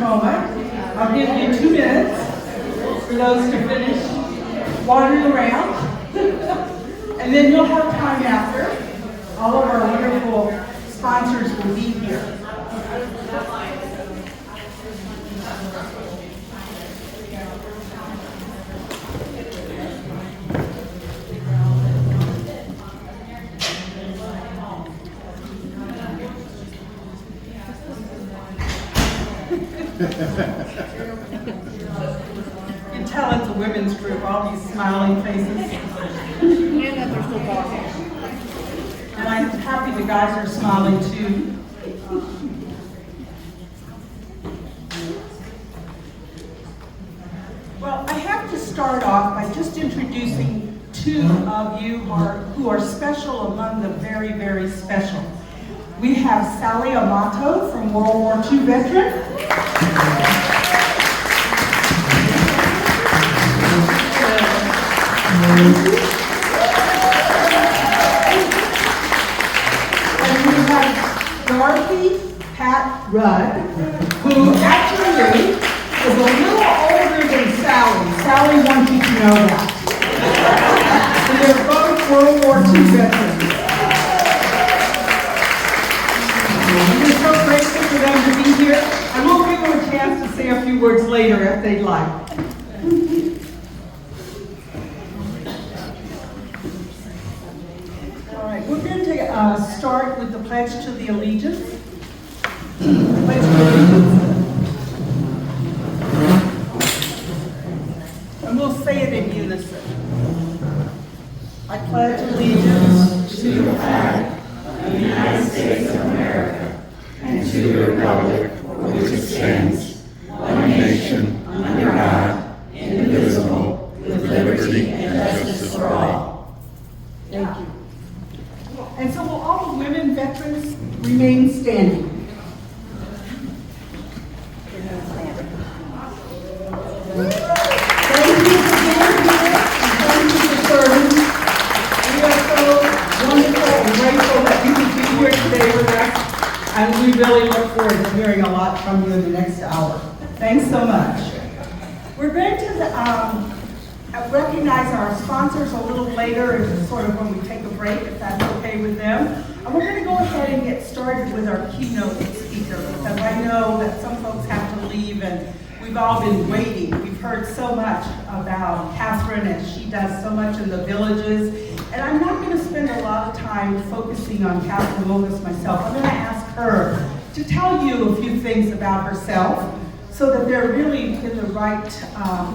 moment. I'll give you 2 minutes for those to finish wandering around. And then you'll have time after. All of our wonderful sponsors will be here. You can tell it's a women's group, all these smiling faces. And that they're still talking. And I'm happy the guys are smiling too. Well, I have to start off by just introducing 2 of you who are special among the very, very special. We have Sally Amato from World War II veteran. And we have Dorothy Pat Rudd, who actually is a little older than Sally. Sally wants you to know that. And they're both World War II veterans. We're so grateful for them to be here. I will give them a chance to say a few words later if they'd like. All right, we're going to start with the Pledge to the Allegiance. Pledge to Allegiance. And we'll say it in unison. I pledge allegiance to the flag of the United States of America and to the republic for which it stands, one nation, under God, indivisible, with liberty and justice for all. Thank you. And so will all the women veterans remain standing? Thank you for being here, and thank you for serving. We are so wonderful and grateful that you could be here today with us. And we really look forward to hearing a lot from you in the next hour. Thanks so much. We're going to recognize our sponsors a little later, sort of when we take a break, if that's okay with them. And we're going to go ahead and get started with our keynote speaker, because I know that some folks have to leave and we've all been waiting. We've heard so much about Catherine, and she does so much in the villages. And I'm not going to spend a lot of time focusing on Catherine Willis myself. I'm going to ask her to tell you a few things about herself so that they're really in the right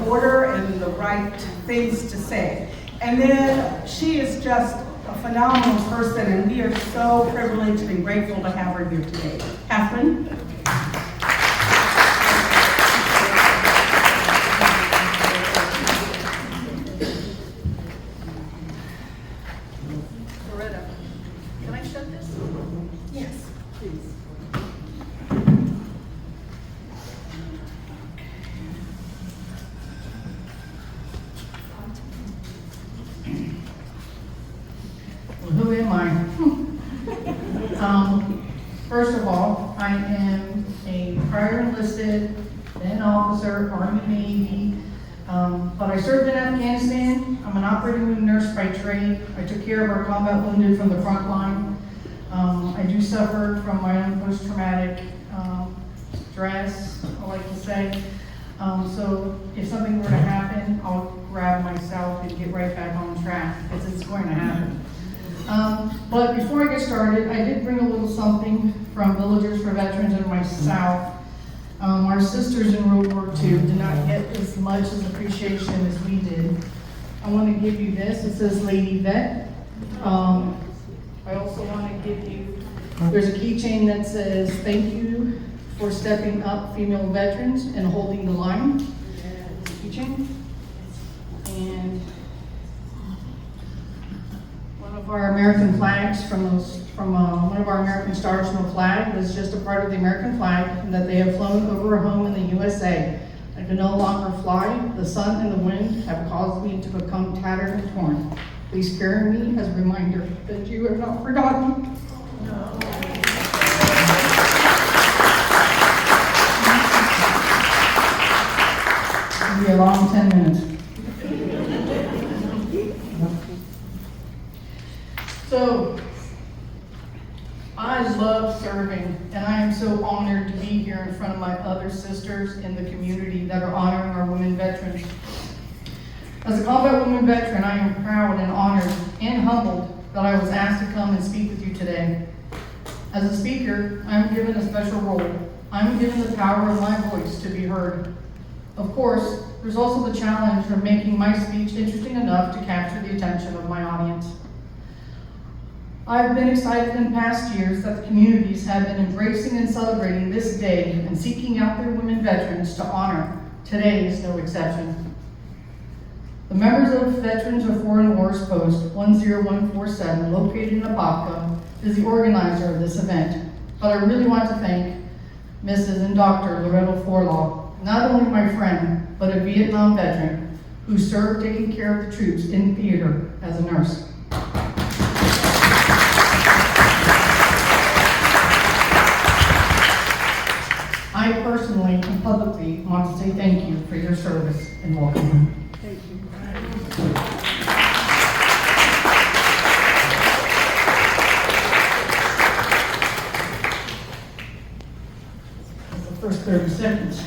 order and the right things to say. And then she is just a phenomenal person, and we are so privileged and grateful to have her here today. Catherine? Who am I? First of all, I am a prior enlisted, then officer, Army, Navy, but I served in Afghanistan. I'm an operating room nurse by trade. I took care of our combat wounded from the front line. I do suffer from my own post-traumatic stress, I like to say. So if something were to happen, I'll grab myself and get right back on track, because it's going to happen. But before I get started, I did bring a little something from Villagers for Veterans in my South. Our sisters in World War II did not get as much as appreciation as we did. I want to give you this. It says Lady Vet. I also want to give you, there's a keychain that says, thank you for stepping up female veterans and holding the line. Keychain. And one of our American flags from one of our American Stars No Flag is just a part of the American flag, and that they have flown over a home in the USA. I can no longer fly. The sun and the wind have caused me to become tattered and torn. Please carry me as a reminder that you have not forgotten. a long 10 minutes. So, I love serving, and I am so honored to be here in front of my other sisters in the community that are honoring our women veterans. As a combat woman veteran, I am proud and honored and humbled that I was asked to come and speak with you today. As a speaker, I am given a special role. I am given the power of my voice to be heard. Of course, there's also the challenge of making my speech interesting enough to capture the attention of my audience. I've been excited in past years that the communities have been embracing and celebrating this day and seeking out their women veterans to honor. Today is no exception. The members of Veterans of Foreign Wars Post 10147, located in Apopka, is the organizer of this event. But I really want to thank Mrs. and Dr. Loretto Forlaw, not only my friend, but a Vietnam veteran who served taking care of the troops in theater as a nurse. I personally and publicly want to say thank you for your service and welcome home. Thank you. That's the first 30 seconds.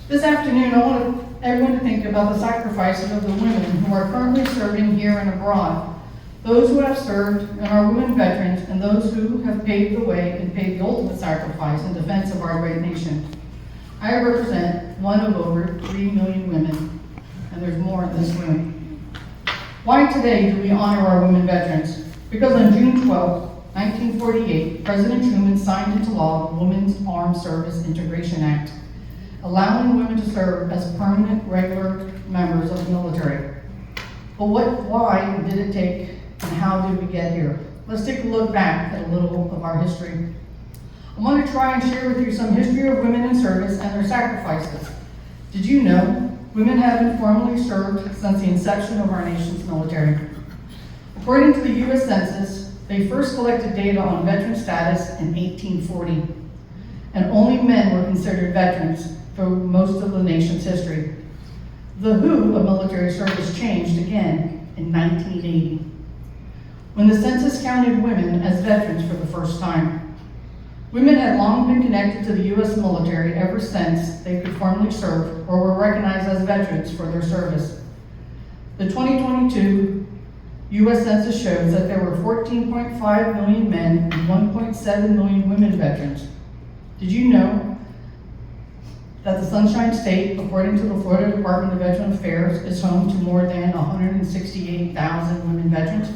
This afternoon, I want everyone to think about the sacrifices of the women who are currently serving here and abroad. Those who have served and are women veterans, and those who have paved the way and paid the ultimate sacrifice in defense of our great nation. I represent one of over 3 million women, and there's more in this room. Why today do we honor our women veterans? Because on June 12, 1948, President Truman signed into law the Women's Armed Service Integration Act, allowing women to serve as permanent, regular members of the military. But why did it take, and how did we get here? Let's take a look back at a little of our history. I want to try and share with you some history of women in service and their sacrifices. Did you know women have been formally served since the inception of our nation's military? According to the U.S. Census, they first collected data on veteran status in 1840, and only men were considered veterans for most of the nation's history. The who of military service changed again in 1980, when the census counted women as veterans for the first time. Women had long been connected to the U.S. military ever since they could formally serve or were recognized as veterans for their service. The 2022 U.S. Census shows that there were 14.5 million men and 1.7 million women veterans. Did you know that the Sunshine State, according to the Florida Department of Veteran Affairs, is home to more than 168,000 women veterans?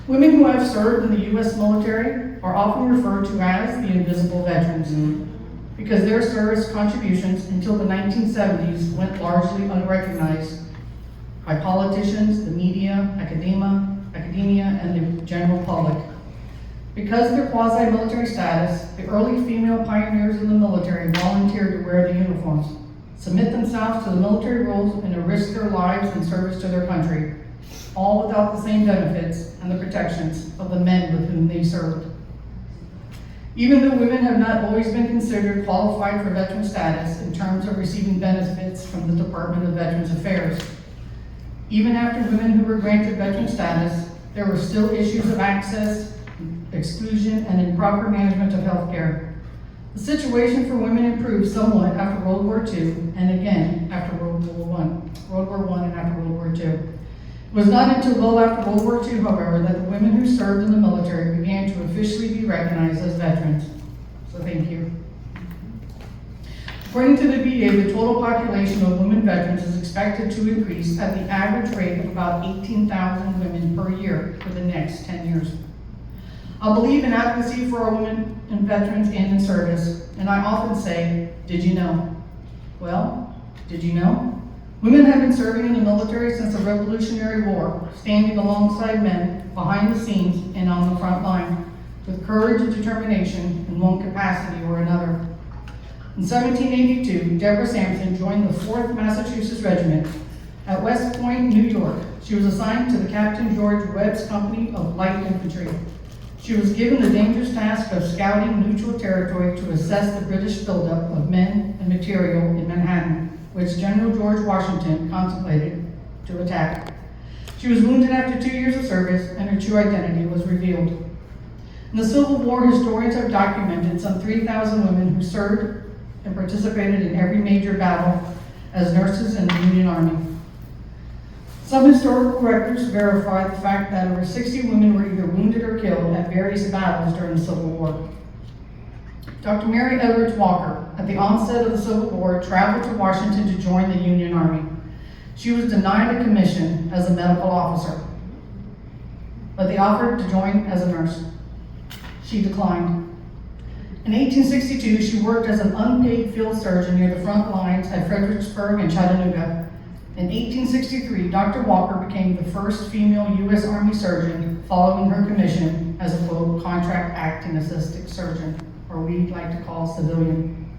Women who have served in the U.S. military are often referred to as the invisible veterans because their service contributions until the 1970s went largely unrecognized by politicians, the media, academia, and the general public. Because of their quasi-military status, the early female pioneers in the military volunteered to wear the uniforms, submit themselves to the military rules, and to risk their lives in service to their country, all without the same benefits and the protections of the men with whom they served. Even though women have not always been considered qualified for veteran status in terms of receiving benefits from the Department of Veterans Affairs, even after women who were granted veteran status, there were still issues of access, exclusion, and improper management of health care. The situation for women improved somewhat after World War II, and again after World War I and after World War II. It was not until well after World War II, however, that the women who served in the military began to officially be recognized as veterans. So thank you. According to the VA, the total population of women veterans is expected to increase at the average rate of about 18,000 women per year for the next 10 years. I believe in advocacy for our women and veterans and in service, and I often say, did you know? Well, did you know? Women have been serving in the military since the Revolutionary War, standing alongside men behind the scenes and on the front line, with courage and determination in one capacity or another. In 1782, Deborah Sampson joined the 4th Massachusetts Regiment at West Point, New York. She was assigned to the Captain George Webb's Company of Light Infantry. She was given the dangerous task of scouting neutral territory to assess the British buildup of men and material in Manhattan, which General George Washington contemplated to attack. She was wounded after 2 years of service, and her true identity was revealed. In the Civil War, historians have documented some 3,000 women who served and participated in every major battle as nurses in the Union Army. Some historical records verify the fact that over 60 women were either wounded or killed at various battles during the Civil War. Dr. Mary Edwards Walker, at the onset of the Civil War, traveled to Washington to join the Union Army. She was denied a commission as a medical officer, but they offered to join as a nurse. She declined. In 1862, she worked as an unpaid field surgeon near the front lines at Fredericksburg and Chattanooga. In 1863, Dr. Walker became the first female U.S. Army surgeon following her commission as a quote, contract acting assistant surgeon, or we like to call civilian,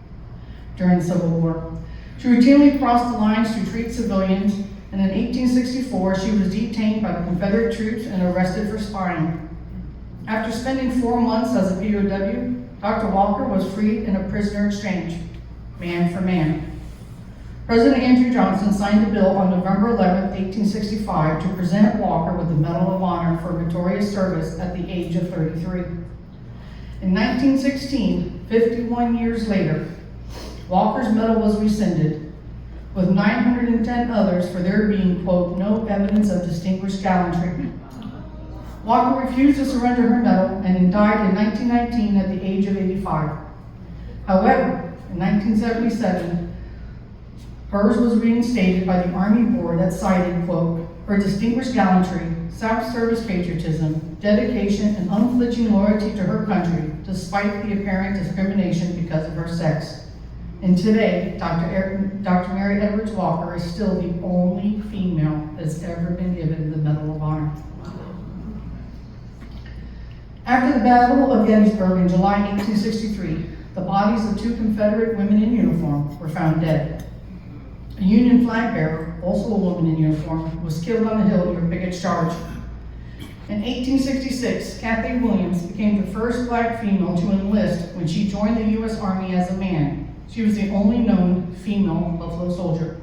during the Civil War. She routinely crossed the lines to treat civilians, and in 1864, she was detained by the Confederate troops and arrested for spying. After spending 4 months as a POW, Dr. Walker was freed in a prisoner exchange, man for man. President Andrew Johnson signed a bill on November 11, 1865, to present Walker with the Medal of Honor for meritorious service at the age of 33. In 1916, 51 years later, Walker's medal was rescinded, with 910 others for there being, quote, no evidence of distinguished gallantry. Walker refused to surrender her medal and died in 1919 at the age of 85. However, in 1977, hers was reinstated by the Army Board that cited, quote, her distinguished gallantry, self-service patriotism, dedication, and unflinching loyalty to her country, despite the apparent discrimination because of her sex. And today, Dr. Mary Edwards Walker is still the only female that's ever been given the Medal of Honor. After the Battle of Gettysburg in July 1863, the bodies of 2 Confederate women in uniform were found dead. A Union flag bearer, also a woman in uniform, was killed on the hill near Pickett's Charge. In 1866, Kathy Williams became the first black female to enlist when she joined the U.S. Army as a man. She was the only known female Buffalo soldier.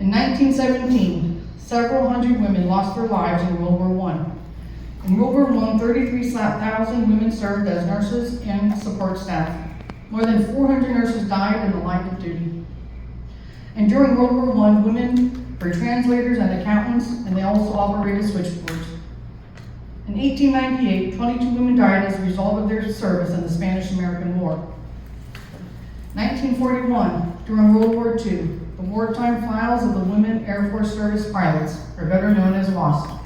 In 1917, several hundred women lost their lives in World War I. In World War I, 33,000 women served as nurses and support staff. More than 400 nurses died in the line of duty. And during World War I, women were translators and accountants, and they also operated switchboards. In 1898, 22 women died as a result of their service in the Spanish-American War. 1941, during World War II, the wartime files of the Women Air Force Service pilots, or better known as WASP,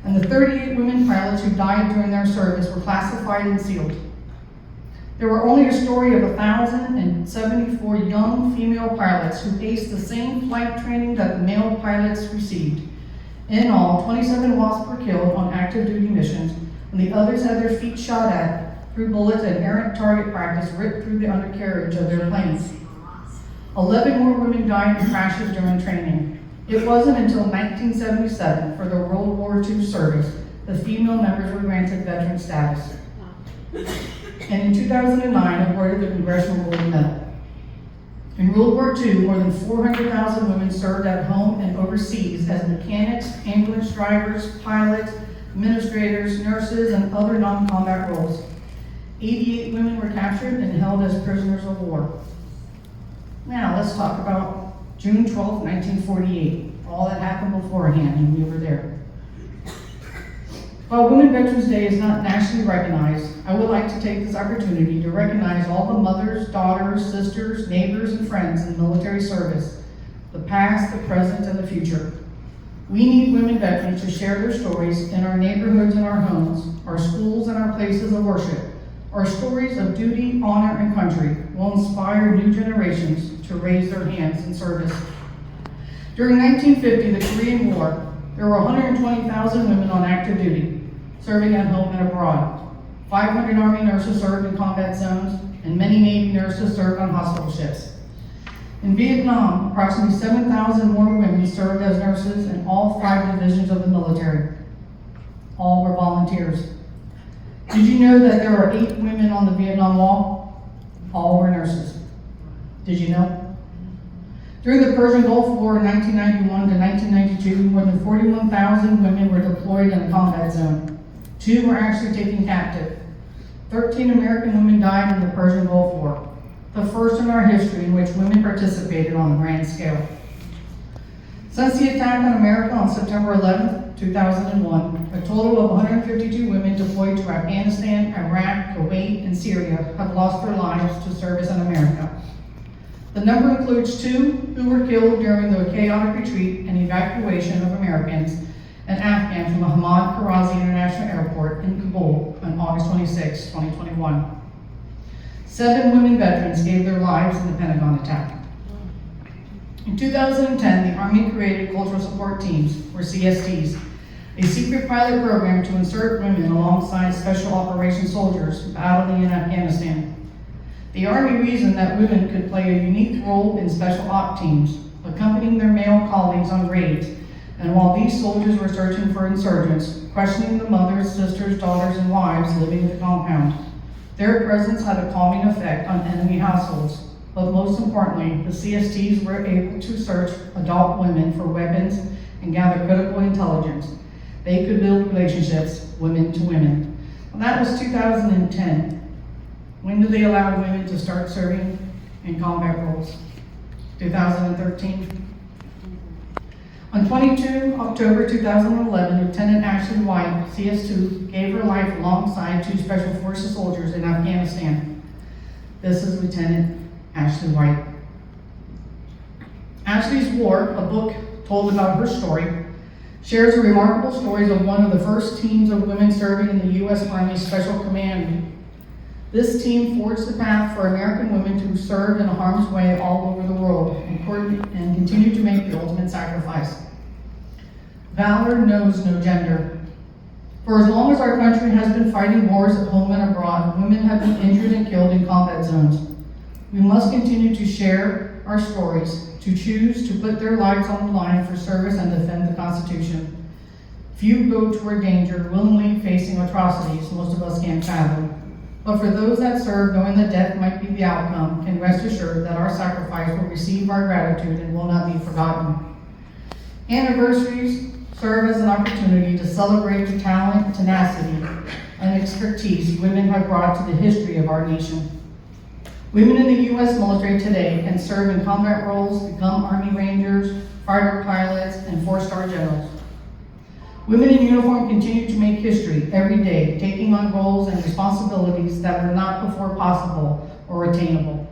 and the 38 women pilots who died during their service were classified and sealed. There were only a story of 1,074 young female pilots who aced the same flight training that the male pilots received. In all, 27 WASP were killed on active duty missions, and the others had their feet shot at through bullets and errant target practice ripped through the undercarriage of their planes. 11 more women died in crashes during training. It wasn't until 1977, for the World War II service, the female members were granted veteran status. And in 2009, awarded the Congressional Gold Medal. In World War II, more than 400,000 women served at home and overseas as mechanics, ambulance drivers, pilots, administrators, nurses, and other non-combat roles. 88 women were captured and held as prisoners of war. Now, let's talk about June 12, 1948, all that happened beforehand, and we were there. While Women Veterans Day is not nationally recognized, I would like to take this opportunity to recognize all the mothers, daughters, sisters, neighbors, and friends in the military service, the past, the present, and the future. We need women veterans to share their stories in our neighborhoods and our homes, our schools and our places of worship. Our stories of duty, honor, and country will inspire new generations to raise their hands in service. During 1950, the Korean War, there were 120,000 women on active duty, serving at home and abroad. 500 Army nurses served in combat zones, and many Navy nurses served on hospital ships. In Vietnam, approximately 7,000 more women served as nurses in all 5 divisions of the military. All were volunteers. Did you know that there are 8 women on the Vietnam Wall? All were nurses. Did you know? During the Persian Gulf War in 1991 to 1992, more than 41,000 women were deployed in a combat zone. 2 were actually taken captive. 13 American women died in the Persian Gulf War, the first in our history in which women participated on a grand scale. Since the attack on America on September 11, 2001, a total of 152 women deployed to Afghanistan, Iraq, Kuwait, and Syria have lost their lives to service in America. The number includes 2 who were killed during the chaotic retreat and evacuation of Americans and Afghans from the Hamad Karazi International Airport in Kabul on August 26, 2021. 7 women veterans gave their lives in the Pentagon attack. In 2010, the Army created Cultural Support Teams, or CSTs, a secret pilot program to insert women alongside Special Operations soldiers battling in Afghanistan. The Army reasoned that women could play a unique role in special op teams, accompanying their male colleagues on raids, and while these soldiers were searching for insurgents, questioning the mothers, sisters, daughters, and wives living in the compound. Their presence had a calming effect on enemy households, but most importantly, the CSTs were able to search adult women for weapons and gather critical intelligence. They could build relationships, women to women. Well, that was 2010. When did they allow women to start serving in combat roles? 2013. On 22 October 2011, Lieutenant Ashley White, CS2, gave her life alongside 2 Special Forces soldiers in Afghanistan. This is Lieutenant Ashley White. Ashley's War, a book told about her story, shares the remarkable stories of one of the first teams of women serving in the U.S. Army Special Command. This team forged the path for American women to serve in harm's way all over the world and continue to make the ultimate sacrifice. Valor knows no gender. For as long as our country has been fighting wars at home and abroad, women have been injured and killed in combat zones. We must continue to share our stories, to choose to put their lives on the line for service and defend the Constitution. Few go toward danger willingly facing atrocities most of us can't fathom. But for those that serve, knowing that death might be the outcome, can rest assured that our sacrifice will receive our gratitude and will not be forgotten. Anniversaries serve as an opportunity to celebrate the talent, tenacity, and expertise women have brought to the history of our nation. Women in the U.S. military today can serve in combat roles, become Army Rangers, fighter pilots, and 4-star generals. Women in uniform continue to make history every day, taking on roles and responsibilities that were not before possible or attainable.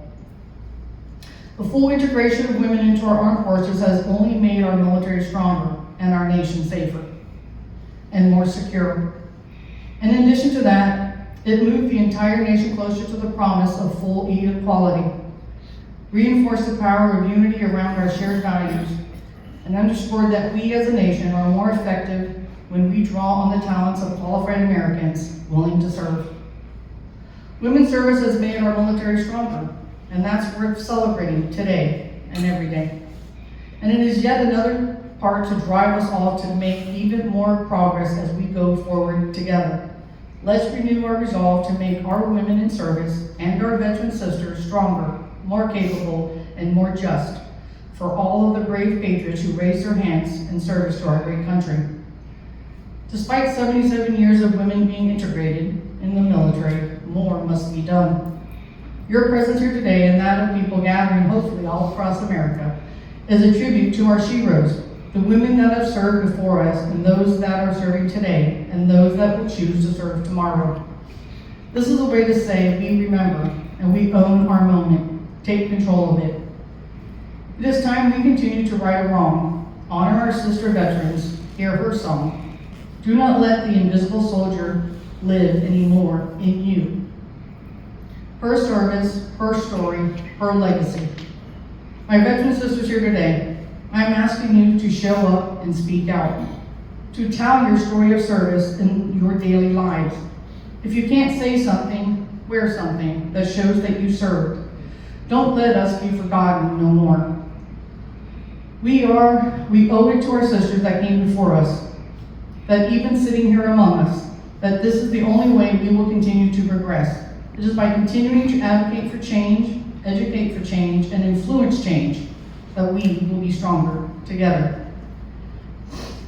The full integration of women into our armed forces has only made our military stronger and our nation safer and more secure. And in addition to that, it moved the entire nation closer to the promise of full equality, reinforced the power of unity around our shared values, and underscored that we as a nation are more effective when we draw on the talents of qualified Americans willing to serve. Women's service has made our military stronger, and that's worth celebrating today and every day. And it is yet another part to drive us all to make even more progress as we go forward together. Let's renew our resolve to make our women in service and our veteran sisters stronger, more capable, and more just for all of the brave patriots who raised their hands in service to our great country. Despite 77 years of women being integrated in the military, more must be done. Your presence here today and that of people gathering hopefully all across America is a tribute to our Sheroes, the women that have served before us and those that are serving today and those that will choose to serve tomorrow. This is a way to say we remember and we own our moment, take control of it. It is time we continue to right a wrong, honor our sister veterans, hear her song. Do not let the invisible soldier live anymore in you. Her service, her story, her legacy. My veteran sisters here today, I'm asking you to show up and speak out, to tell your story of service in your daily lives. If you can't say something, wear something that shows that you served. Don't let us be forgotten no more. We owe it to our sisters that came before us, that even sitting here among us, that this is the only way we will continue to progress. It is by continuing to advocate for change, educate for change, and influence change that we will be stronger together.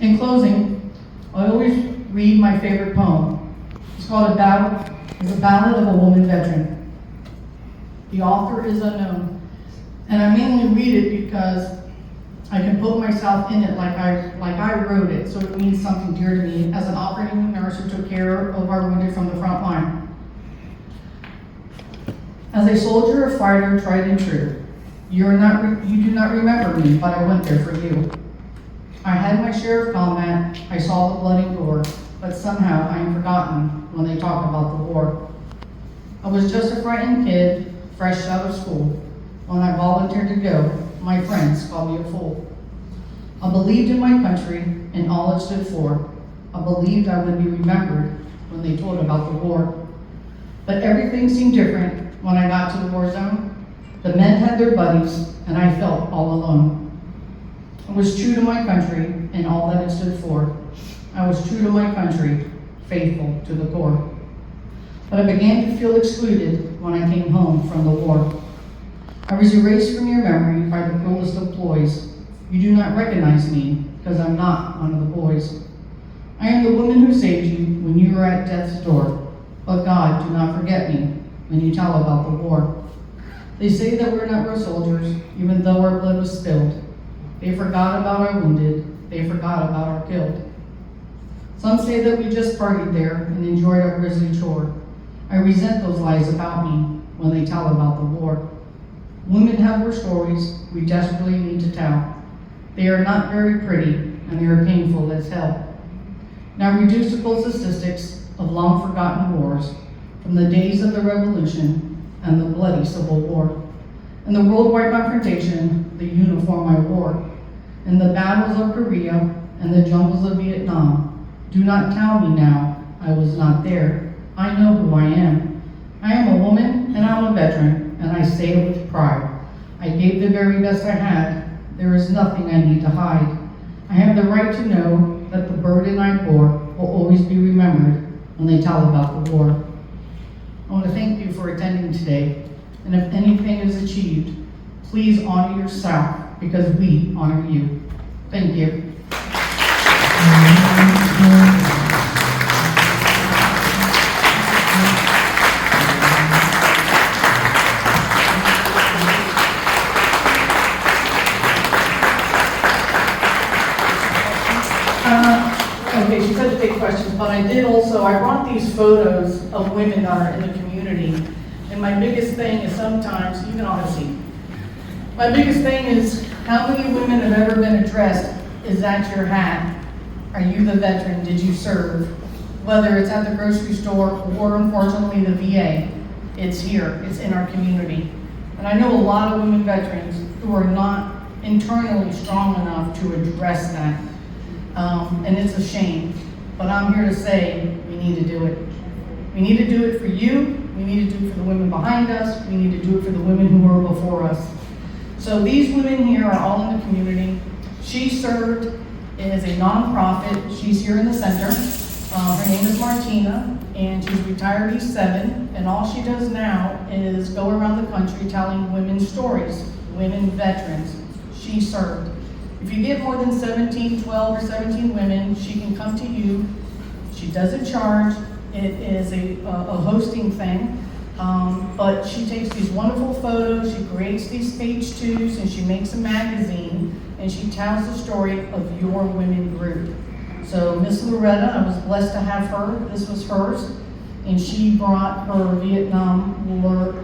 In closing, I always read my favorite poem. It's called It's a Ballad of a Woman Veteran. The author is unknown, and I mainly read it because I can put myself in it like I wrote it, so it means something dear to me as an operating nurse who took care of our wounded from the front line. As a soldier, a fighter, tried and true, you do not remember me, but I went there for you. I had my share of combat, I saw the blood and gore, but somehow I am forgotten when they talk about the war. I was just a frightened kid, fresh out of school. When I volunteered to go, my friends called me a fool. I believed in my country and all it stood for. I believed I would be remembered when they told about the war. But everything seemed different when I got to the war zone. The men had their buddies, and I felt all alone. I was true to my country and all that it stood for. I was true to my country, faithful to the core. But I began to feel excluded when I came home from the war. I was erased from your memory by the cruelest of ploys. You do not recognize me because I'm not one of the boys. I am the woman who saved you when you were at death's door. But God, do not forget me when you tell about the war. They say that we're not real soldiers, even though our blood was spilled. They forgot about our wounded. They forgot about our killed. Some say that we just partied there and enjoyed our grisly chore. I resent those lies about me when they tell about the war. Women have their stories we desperately need to tell. They are not very pretty, and they are painful as hell. Now reduced to cold statistics of long forgotten wars, from the days of the Revolution and the bloody Civil War, and the worldwide confrontation, the uniform I wore, and the battles of Korea and the jungles of Vietnam. Do not tell me now I was not there. I know who I am. I am a woman and I'm a veteran, and I say it with pride. I gave the very best I had. There is nothing I need to hide. I have the right to know that the burden I bore will always be remembered when they tell about the war. I want to thank you for attending today, and if anything is achieved, please honor yourself because we honor you. Thank you. Okay, she said to take questions, but I brought these photos of women that are in the community. And my biggest thing is sometimes, you can all see, my biggest thing is how many women have ever been addressed, is that your hat? Are you the veteran? Did you serve? Whether it's at the grocery store or unfortunately the VA, it's here, it's in our community. And I know a lot of women veterans who are not internally strong enough to address that. And it's a shame, but I'm here to say we need to do it. We need to do it for you, we need to do it for the women behind us, we need to do it for the women who were before us. So these women here are all in the community. She served as a nonprofit, she's here in the center. Her name is Martina, and she's retired E7, and all she does now is go around the country telling women's stories, women veterans. She served. If you get more than 12 or 17 women, she can come to you. She doesn't charge. It is a hosting thing. But she takes these wonderful photos, she creates these page twos, and she makes a magazine, and she tells the story of your women group. So Miss Loretta, I was blessed to have her. This was hers. And she brought her Vietnam War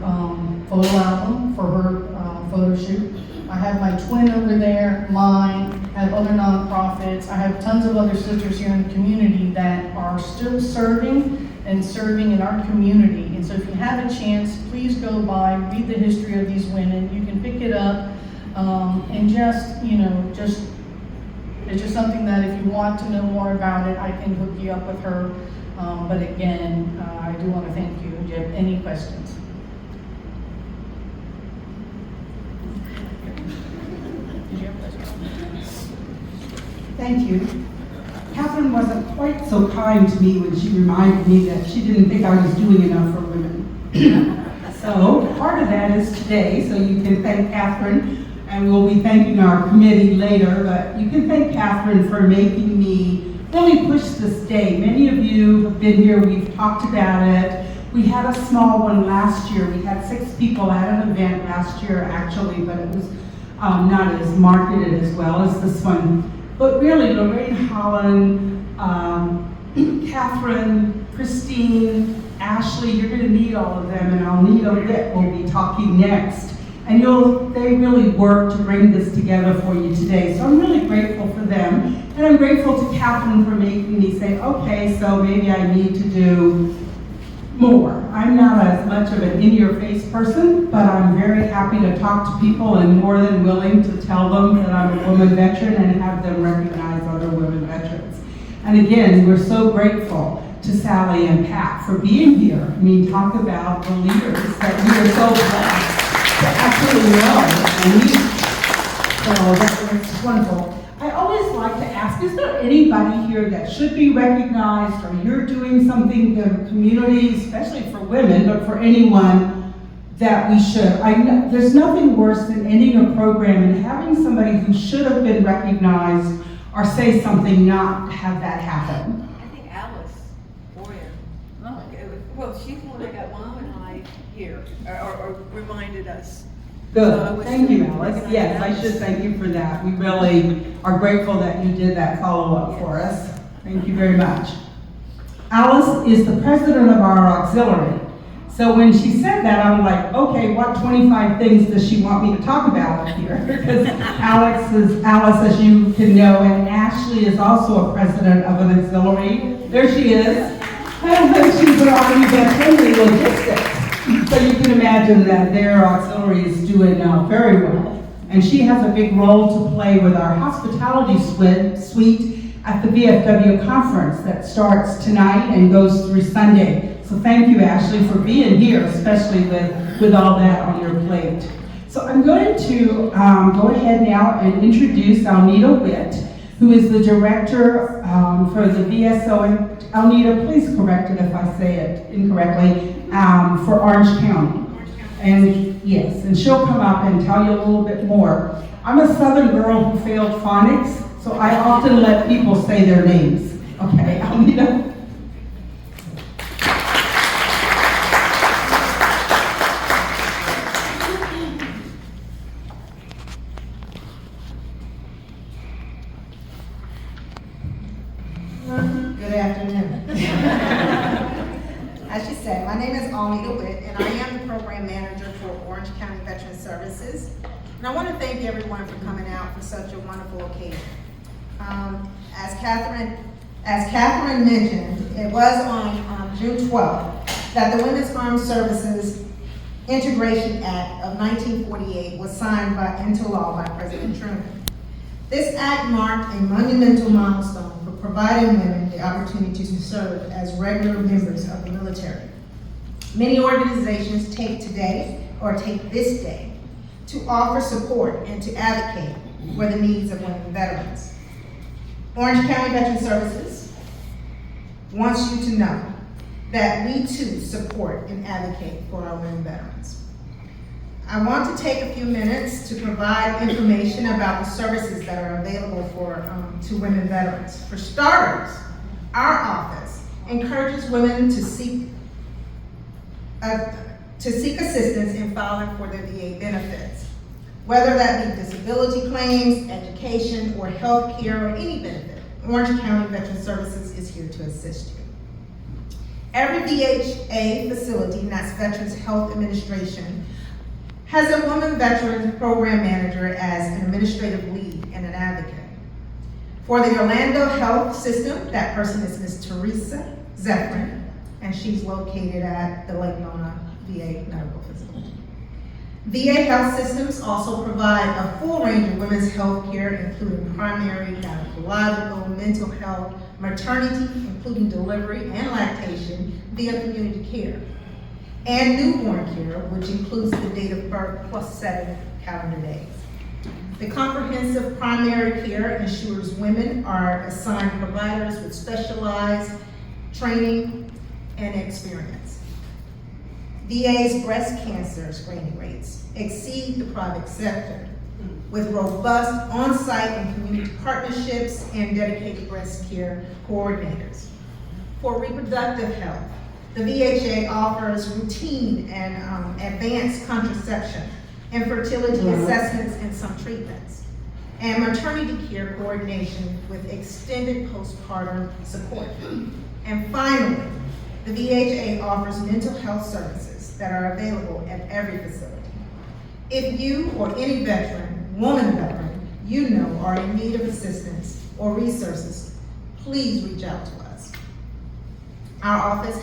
photo album for her photo shoot. I have my twin over there, mine, I have other nonprofits. I have tons of other sisters here in the community that are still serving and serving in our community. And so if you have a chance, please go by, read the history of these women. You can pick it up and it's just something that if you want to know more about it, I can hook you up with her. But again, I do want to thank you. Do you have any questions? Thank you. Catherine wasn't quite so kind to me when she reminded me that she didn't think I was doing enough for women. So part of that is today, so you can thank Catherine, and we'll be thanking our committee later, but you can thank Catherine for making me really push this day. Many of you have been here, we've talked about it. We had a small one last year. We had 6 people at an event last year actually, but it was not as marketed as well as this one. But really, Lorraine Holland, Catherine, Christine, Ashley, you're going to meet all of them, and Alnita Witt will be talking next. And they really worked to bring this together for you today. So I'm really grateful for them. And I'm grateful to Catherine for making me say, okay, so maybe I need to do more. I'm not as much of an in-your-face person, but I'm very happy to talk to people and more than willing to tell them that I'm a woman veteran and have them recognize other women veterans. And again, we're so grateful to Sally and Pat for being here. I mean, talk about the leaders that we are so blessed to actually know and meet. So that's wonderful. I always like to ask, is there anybody here that should be recognized, or you're doing something in the community, especially for women, but for anyone that we should? There's nothing worse than ending a program and having somebody who should have been recognized or say something not have that happen. Well, she's the one that got Mom and I here, or reminded us. Good, thank you, Alice. Yes, I should thank you for that. We really are grateful that you did that follow-up for us. Thank you very much. Alice is the president of our auxiliary. So when she said that, I'm like, okay, what 25 things does she want me to talk about up here? Because Alice, as you can know, and Ashley is also a president of an auxiliary. There she is. She's an Army veteran in logistics. So you can imagine that their auxiliary is doing very well. And she has a big role to play with our hospitality suite at the VFW conference that starts tonight and goes through Sunday. So thank you, Ashley, for being here, especially with all that on your plate. So I'm going to go ahead now and introduce Alnita Witt, who is the director for the VSO. And Alnita, please correct it if I say it incorrectly, for Orange County. And yes, and she'll come up and tell you a little bit more. I'm a Southern girl who failed phonics, so I often let people say their names. Okay, Alnita? Good afternoon. As she said, my name is Alnita Witt, and I am the program manager for Orange County Veteran Services. And I want to thank everyone for coming out for such a wonderful occasion. As Catherine mentioned, it was on June 12th that the Women's Armed Services Integration Act of 1948 was signed into law by President Truman. This act marked a monumental milestone for providing women the opportunity to serve as regular members of the military. Many organizations take this day to offer support and to advocate for the needs of women veterans. Orange County Veteran Services wants you to know that we too support and advocate for our women veterans. I want to take a few minutes to provide information about the services that are available to women veterans. For starters, our office encourages women to seek assistance in filing for their VA benefits, whether that be disability claims, education, or health care, or any benefit. Orange County Veteran Services is here to assist you. Every VHA facility, and that's Veterans Health Administration, has a woman veteran program manager as an administrative lead and an advocate. For the Orlando Health System, that person is Ms. Teresa Zephyrin, and she's located at the Lake Nona VA Medical Facility. VA Health Systems also provide a full range of women's health care, including primary, gynecological, mental health, maternity, including delivery and lactation via community care, and newborn care, which includes the date of birth plus 7 calendar days. The comprehensive primary care ensures women are assigned providers with specialized training and experience. VA's breast cancer screening rates exceed the private sector, with robust on-site and community partnerships and dedicated breast care coordinators. For reproductive health, the VHA offers routine and advanced contraception, infertility assessments and some treatments, and maternity care coordination with extended postpartum support. And finally, the VHA offers mental health services that are available at every facility. If you or any veteran, woman veteran, you know are in need of assistance or resources, please reach out to us. Our office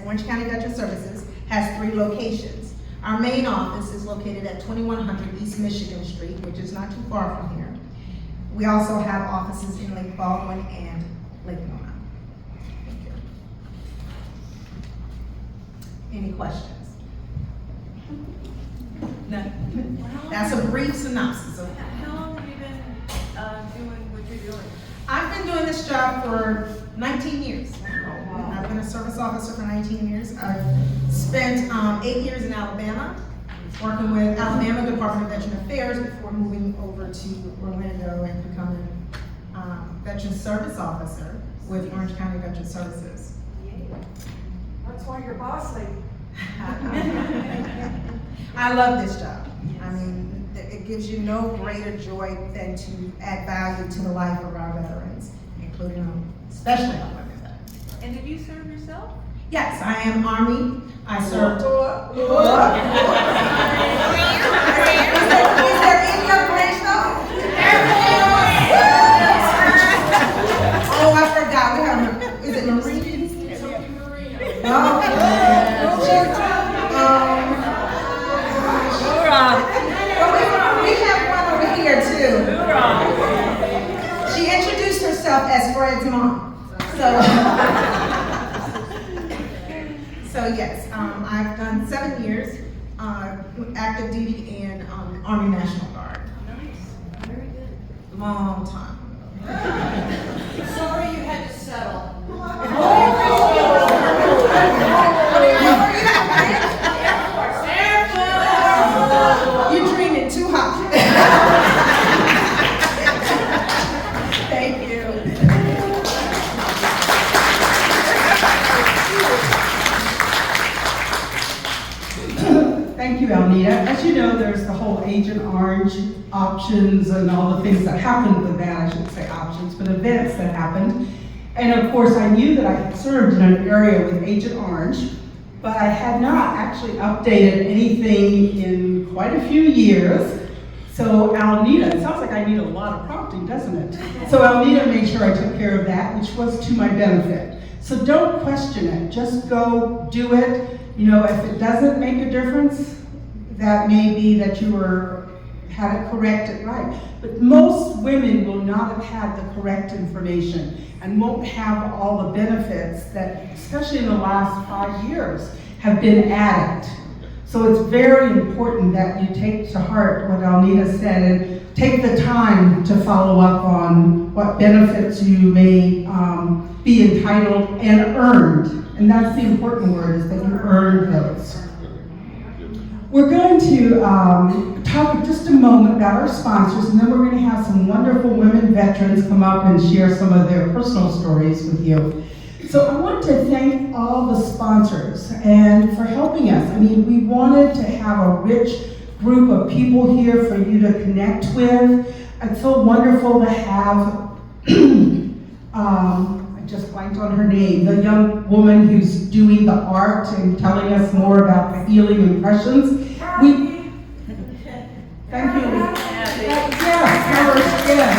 Orange County Veteran Services has 3 locations. Our main office is located at 2100 East Michigan Street, which is not too far from here. We also have offices in Lake Baldwin and Lake Nona. Thank you. Any questions? No. That's a brief synopsis of How long have you been doing what you're doing? I've been doing this job for 19 years. I've been a service officer for 19 years. I've spent 8 years in Alabama, working with Alabama Department of Veteran Affairs before moving over to Orlando and becoming Veteran Service Officer with Orange County Veteran Services. That's why you're boss lady. I love this job. I mean, it gives you no greater joy than to add value to the life of our veterans, including especially our women veterans. And did you serve yourself? Yes, I am Army. I served. Is there any other branch though? Oh, I forgot. We have, is it Marines? No. We have one over here too. She introduced herself as Fred's mom. So yes, I've done 7 years, active duty in Army National Guard. Nice. Very good. Long time. Sorry you had to settle. You're dreaming too hot. Thank you. Thank you, Alnita. As you know, there's the whole Agent Orange options and all the things that happened with that. I shouldn't say options, but events that happened. And of course, I knew that I had served in an area with Agent Orange, but I had not actually updated anything in quite a few years. So Alnita, it sounds like I need a lot of prompting, doesn't it? So Alnita made sure I took care of that, which was to my benefit. So don't question it, just go do it. You know, if it doesn't make a difference, that may be that you had it corrected right. But most women will not have had the correct information and won't have all the benefits that, especially in the last 5 years, have been added. So it's very important that you take to heart what Alnita said and take the time to follow up on what benefits you may be entitled and earned. And that's the important word, is that you earned those. We're going to talk in just a moment about our sponsors, and then we're going to have some wonderful women veterans come up and share some of their personal stories with you. So I want to thank all the sponsors and for helping us. I mean, we wanted to have a rich group of people here for you to connect with. It's so wonderful to have, I just blanked on her name, the young woman who's doing the art and telling us more about the healing impressions. Thank you. Yes,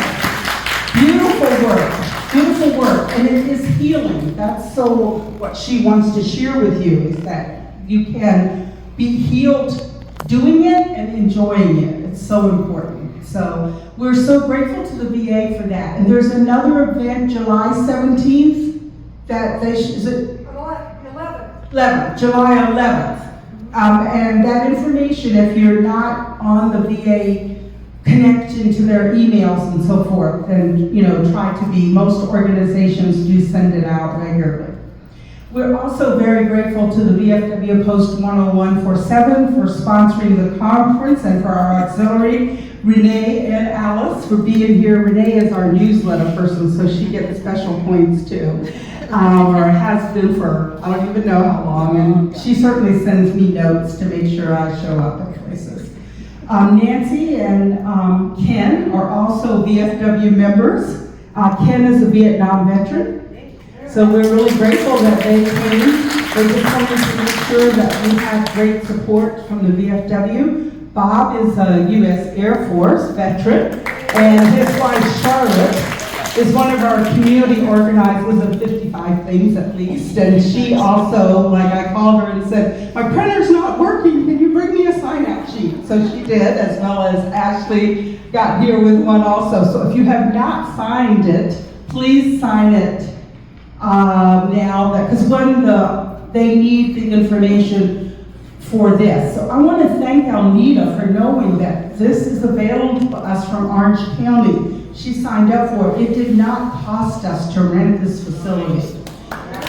beautiful work. Beautiful work, and it is healing. That's so what she wants to share with you, is that you can be healed doing it and enjoying it. It's so important. So we're so grateful to the VA for that. And there's another event, July 17th, is it? 11th, July 11th. And that information, if you're not on the VA connection to their emails and so forth, and, try to be, most organizations do send it out regularly. We're also very grateful to the VFW Post 10147 for sponsoring the conference and for our auxiliary, Renee and Alice, for being here. Renee is our newsletter person, so she gets special points too, or has been for, I don't even know how long, and she certainly sends me notes to make sure I show up at places. Nancy and Ken are also VFW members. Ken is a Vietnam veteran. So we're really grateful that they came. They just wanted to make sure that we have great support from the VFW. Bob is a U.S. Air Force veteran, and his wife Charlotte is one of our community organizers of 55 Things at least. And she also, I called her and said, my printer's not working, can you bring me a sign-out sheet? So she did, as well as Ashley got here with one also. So if you have not signed it, please sign it now, because when they need the information for this. So I want to thank Alnita for knowing that this is available to us from Orange County. She signed up for it. It did not cost us to rent this facility.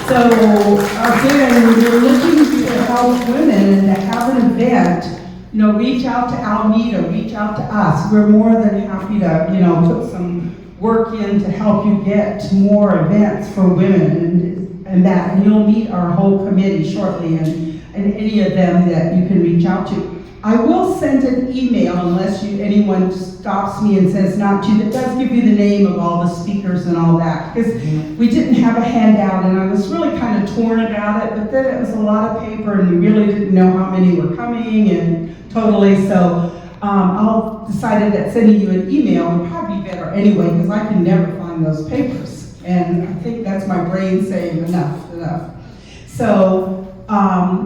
So again, we're looking to help women and to have an event, reach out to Alnita, reach out to us. We're more than happy to, put some work in to help you get more events for women and that. And you'll meet our whole committee shortly and any of them that you can reach out to. I will send an email unless anyone stops me and says not to, that does give you the name of all the speakers and all that, because we didn't have a handout and I was really kind of torn about it, but then it was a lot of paper and we really didn't know how many were coming and totally, so I'll decided that sending you an email would probably be better anyway, because I can never find those papers, and I think that's my brain saying enough. So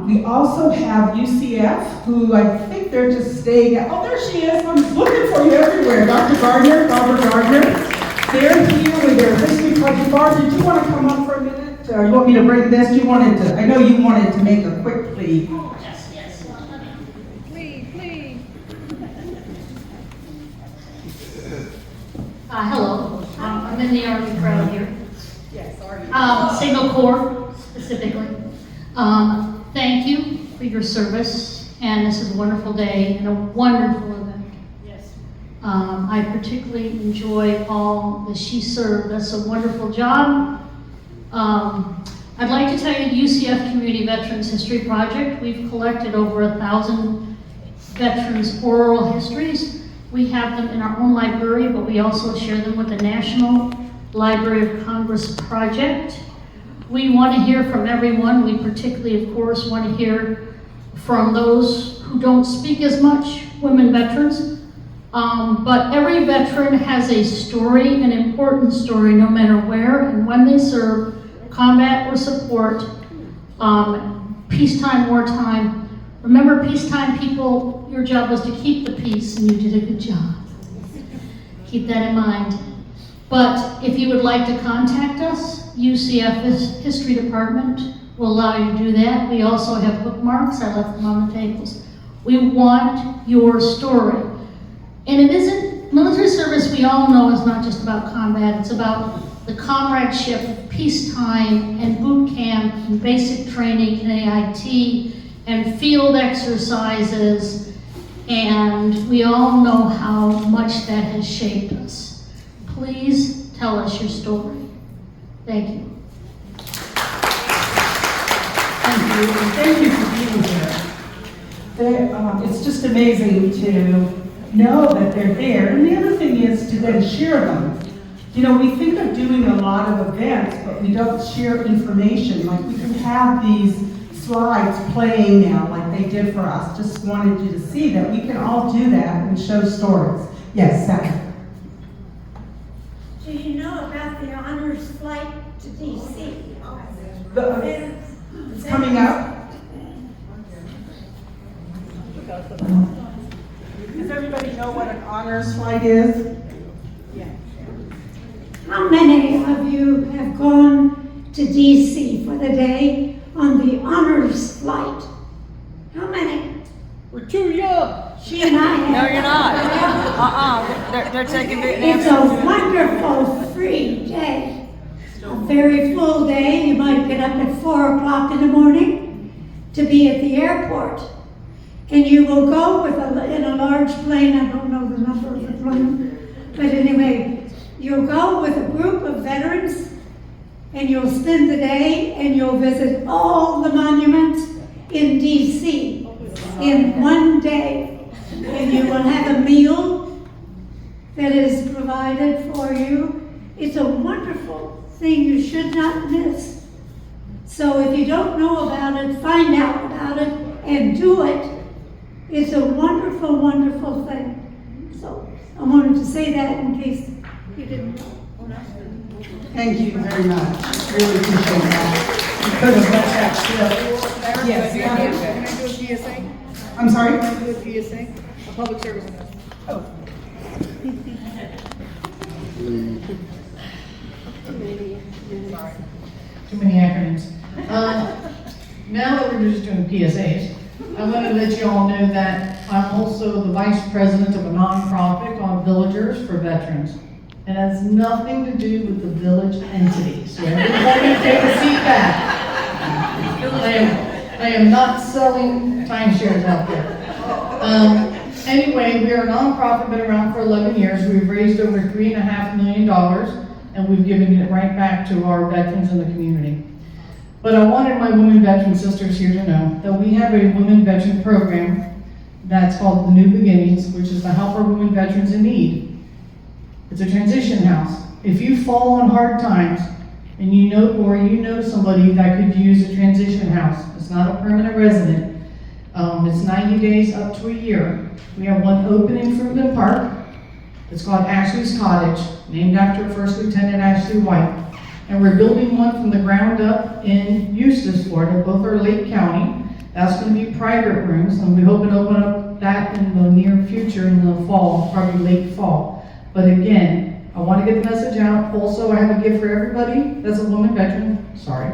we also have UCF, who I think they're just staying at, oh, there she is, I'm looking for you everywhere. Dr. Gardner, Robert Gardner. They're here with their history project. Barb, did you want to come up for a minute? You want me to bring this? I know you wanted to make a quick plea. Yes. Please. Hello, I'm in the Army crowd here. Yes, Army. Single Corps specifically. Thank you for your service, and this is a wonderful day and a wonderful event. Yes. I particularly enjoy all that she served. That's a wonderful job. I'd like to tell you the UCF Community Veterans History Project. We've collected over 1,000 veterans' oral histories. We have them in our own library, but we also share them with the National Library of Congress Project. We want to hear from everyone. We particularly, of course, want to hear from those who don't speak as much, women veterans. But every veteran has a story, an important story, no matter where and when they serve, combat or support, peacetime, wartime. Remember, peacetime people, your job was to keep the peace, and you did a good job. Keep that in mind. But if you would like to contact us, UCF History Department will allow you to do that. We also have bookmarks. I left them on the tables. We want your story. And it isn't, military service we all know is not just about combat. It's about the comradeship of peacetime and boot camp and basic training in AIT and field exercises. And we all know how much that has shaped us. Please tell us your story. Thank you. Thank you for being here. It's just amazing to know that they're there. And the other thing is to then share them. We think of doing a lot of events, but we don't share information. Like we can have these slides playing now like they did for us. Just wanted you to see that we can all do that and show stories. Yes, Sally. Do you know about the honors flight to DC? It's coming up. Does everybody know what an honors flight is? How many of you have gone to DC for the day on the honors flight? How many? We're too young. And I have. No, you're not. They're taking it. It's a wonderful free day. A very full day. You might get up at 4 o'clock in the morning to be at the airport. And you will go in a large plane. I don't know the number of the plane. But anyway, you'll go with a group of veterans and you'll spend the day and you'll visit all the monuments in D.C. in one day. And you will have a meal that is provided for you. It's a wonderful thing you should not miss. So if you don't know about it, find out about it and do it. It's a wonderful, wonderful thing. So I wanted to say that in case you didn't know. Thank you very much. Really appreciate that. You could have let that slip. Yes. Can I do a PSA? I'm sorry? Can I do a PSA? A public service announcement. Too many acronyms. Now that we're just doing PSAs, I want to let you all know that I'm also the vice president of a nonprofit called Villagers for Veterans. It has nothing to do with the village entity, so everybody take a seat back. I am not selling timeshares out there. Anyway, we are a nonprofit, been around for 11 years. We've raised over $3.5 million, and we've given it right back to our veterans in the community. But I wanted my women veteran sisters here to know that we have a women veteran program that's called The New Beginnings, which is to help our women veterans in need. It's a transition house. If you fall on hard times and you know somebody that could use a transition house, it's not a permanent resident. It's 90 days up to a year. We have one open in Fruitland Park. It's called Ashley's Cottage, named after First Lieutenant Ashley White. And we're building one from the ground up in Eustis, Florida. Both are Lake County. That's going to be private rooms, and we hope to open up that in the near future in the fall, probably late fall. But again, I want to get the message out. Also, I have a gift for everybody that's a woman veteran. Sorry.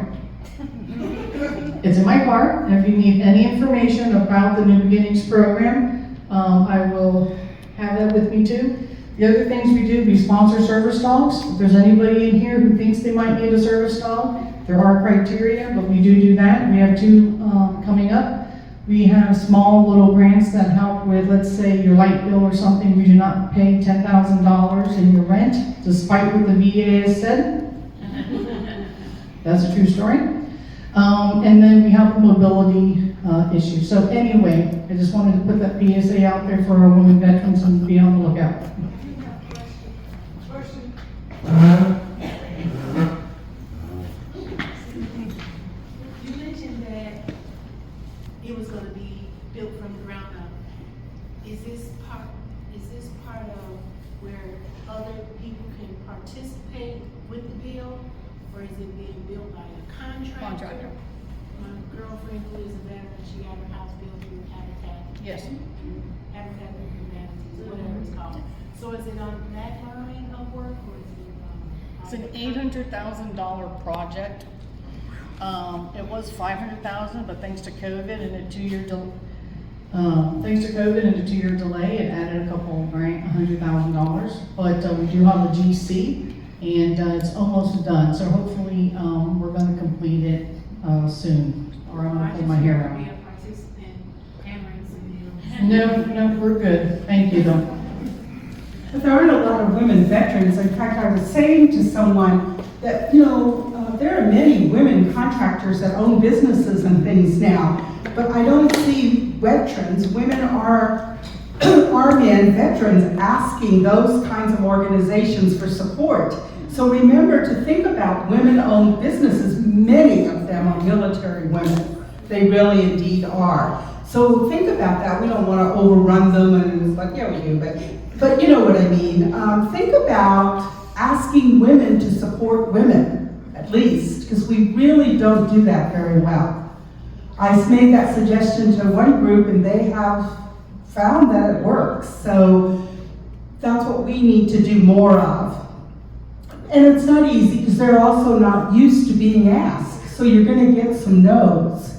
It's in my car, and if you need any information about the New Beginnings program, I will have that with me too. The other things we do, we sponsor service dogs. If there's anybody in here who thinks they might need a service dog, there are criteria, but we do that. We have 2 coming up. We have small little grants that help with, let's say, your light bill or something. We do not pay $10,000 in your rent, despite what the VA has said. That's a true story. And then we have a mobility issue. So anyway, I just wanted to put that PSA out there for our women veterans and be on the lookout. You mentioned that it was gonna be built from the ground up. Is this part of where other people can participate with the bill? Or is it being built by a contractor? My girlfriend who is a veteran, she got her house built through Habitat. Yes. Habitat for Humanity, whatever it's called. So is it on that line of work or is it? It's an $800,000 project. It was $500,000, but thanks to COVID and a 2-year delay, it added a couple $100,000. But we do have a GC, and it's almost done. So hopefully, we're going to complete it soon. Or I'm going to pull my hair out. Be a participant, hammering some deals. No, we're good. Thank you, though. But there aren't a lot of women veterans. In fact, I was saying to someone that, there are many women contractors that own businesses and things now, but I don't see veterans. Women are men, veterans, asking those kinds of organizations for support. So remember to think about women-owned businesses. Many of them are military women. They really indeed are. So think about that. We don't want to overrun them and it's like, yeah, we do, but you know what I mean. Think about asking women to support women, at least, because we really don't do that very well. I made that suggestion to one group and they have found that it works. So that's what we need to do more of. And it's not easy because they're also not used to being asked. So you're going to get some no's.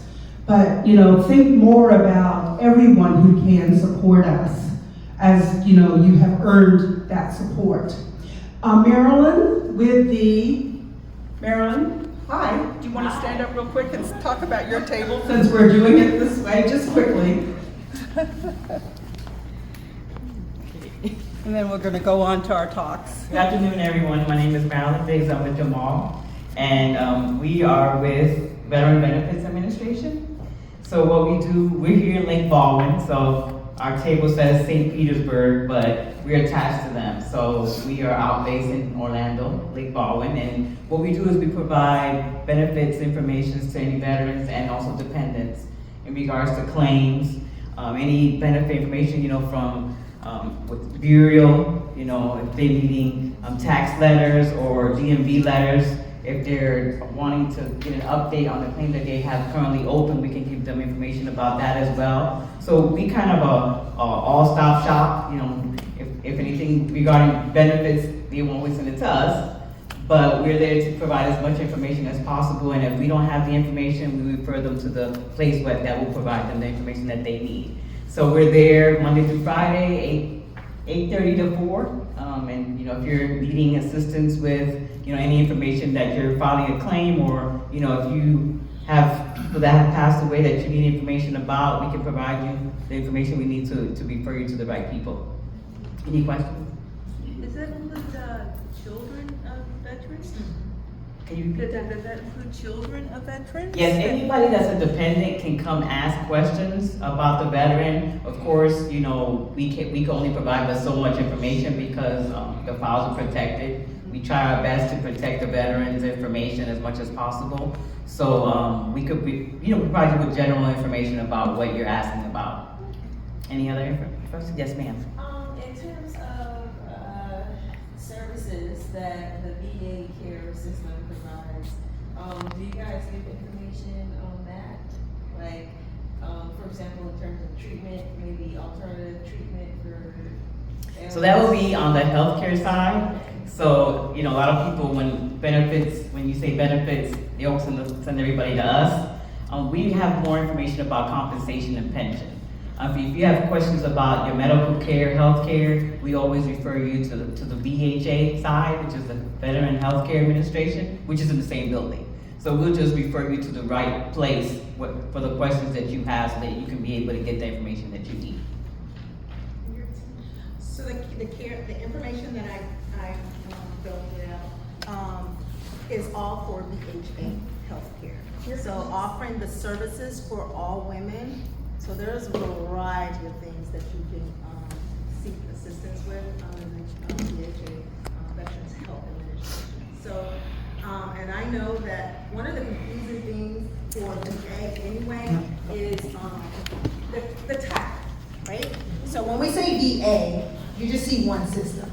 But, think more about everyone who can support us, as you know, you have earned that support. Marilyn Marilyn, hi. Do you want to stand up real quick and talk about your table? Since we're doing it this way, just quickly. And then we're going to go on to our talks. Good afternoon, everyone. My name is Marilyn Diggs. I'm with Jamal, and we are with Veteran Benefits Administration. So what we do, we're here in Lake Baldwin, so our table says St. Petersburg, but we're attached to them. So we are out based in Orlando, Lake Baldwin, and what we do is we provide benefits information to any veterans and also dependents in regards to claims, any benefit information, you know, from with burial, you know, if they're needing tax letters or DMV letters, if they're wanting to get an update on the claim that they have currently open, we can give them information about that as well. So we kind of a all-stop shop, you know, if anything regarding benefits, they won't always send it to us, but we're there to provide as much information as possible, and if we don't have the information, we refer them to the place that will provide them the information that they need. So we're there Monday through Friday, 8:30 to 4. And you know, if you're needing assistance with, you know, any information that you're filing a claim, or you know, if you have people that have passed away that you need information about, we can provide you the information we need to refer you to the right people. Any questions? Does that include children of veterans? Can you repeat Does that include children of veterans? Yes, anybody that's a dependent can come ask questions about the veteran. Of course, you know, we can only provide so much information because the files are protected. We try our best to protect the veteran's information as much as possible. So we could provide you with general information about what you're asking about. Any other questions? Yes, ma'am. In terms of services that the VA care system provides, do you guys give information on that? Like, for example, in terms of treatment, maybe alternative treatment for... So that would be on the healthcare side. So, you know, a lot of people, when you say benefits, they always send everybody to us. We have more information about compensation and pension. If you have questions about your medical care, health care, we always refer you to the VHA side, which is the Veteran Healthcare Administration, which is in the same building. So we'll just refer you to the right place for the questions that you have, so that you can be able to get the information that you need. So the information that I filled out is all for VHA healthcare. So offering the services for all women. So there's a variety of things that you can seek assistance with under the VHA Veterans Health Administration. So, and I know that one of the confusing things for the VA anyway is the TAC, right? So when we say VA, you just see one system.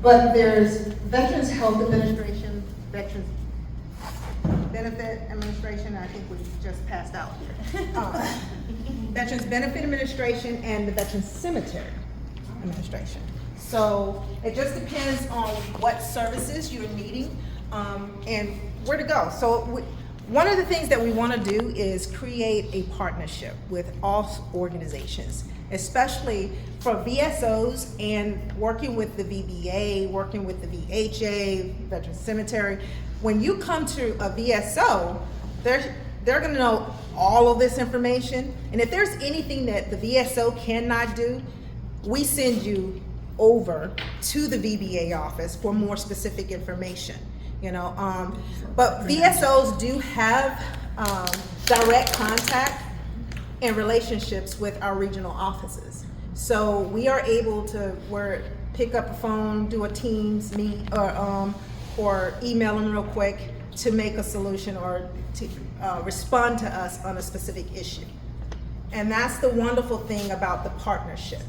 But there's Veterans Health Administration, Veterans Benefit Administration, I think we just passed out here. Veterans Benefit Administration and the Veterans Cemetery Administration. So it just depends on what services you're needing and where to go. So one of the things that we want to do is create a partnership with all organizations, especially for VSOs and working with the VBA, working with the VHA, Veterans Cemetery. When you come to a VSO, they're going to know all of this information. And if there's anything that the VSO cannot do, we send you over to the VBA office for more specific information. You know, but VSOs do have direct contact and relationships with our regional offices. So we are able to pick up a phone, do a Teams meet, or email them real quick to make a solution or to respond to us on a specific issue. And that's the wonderful thing about the partnership.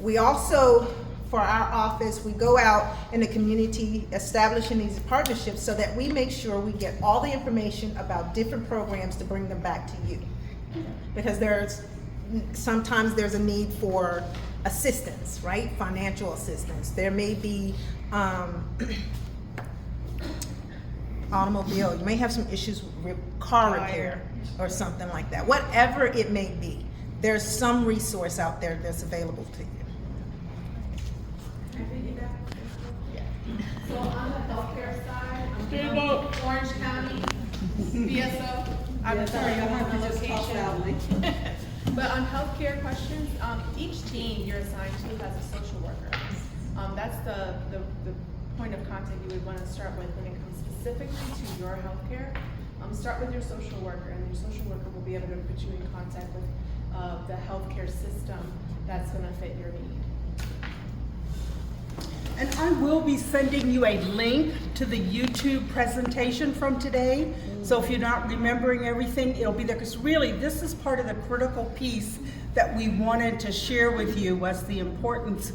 We also, for our office, we go out in the community establishing these partnerships so that we make sure we get all the information about different programs to bring them back to you. Because sometimes there's a need for assistance, right? Financial assistance. There may be automobile, you may have some issues with car repair or something like that. Whatever it may be, there's some resource out there that's available to you. So on the healthcare side, Orange County, BSO. I'm sorry, I want to just talk loudly. But on healthcare questions, each team you're assigned to has a social worker. That's the point of contact you would want to start with when it comes specifically to your healthcare. Start with your social worker, and your social worker will be able to put you in contact with the healthcare system that's going to fit your need. And I will be sending you a link to the YouTube presentation from today. So if you're not remembering everything, it'll be there, because really this is part of the critical piece that we wanted to share with you, was the importance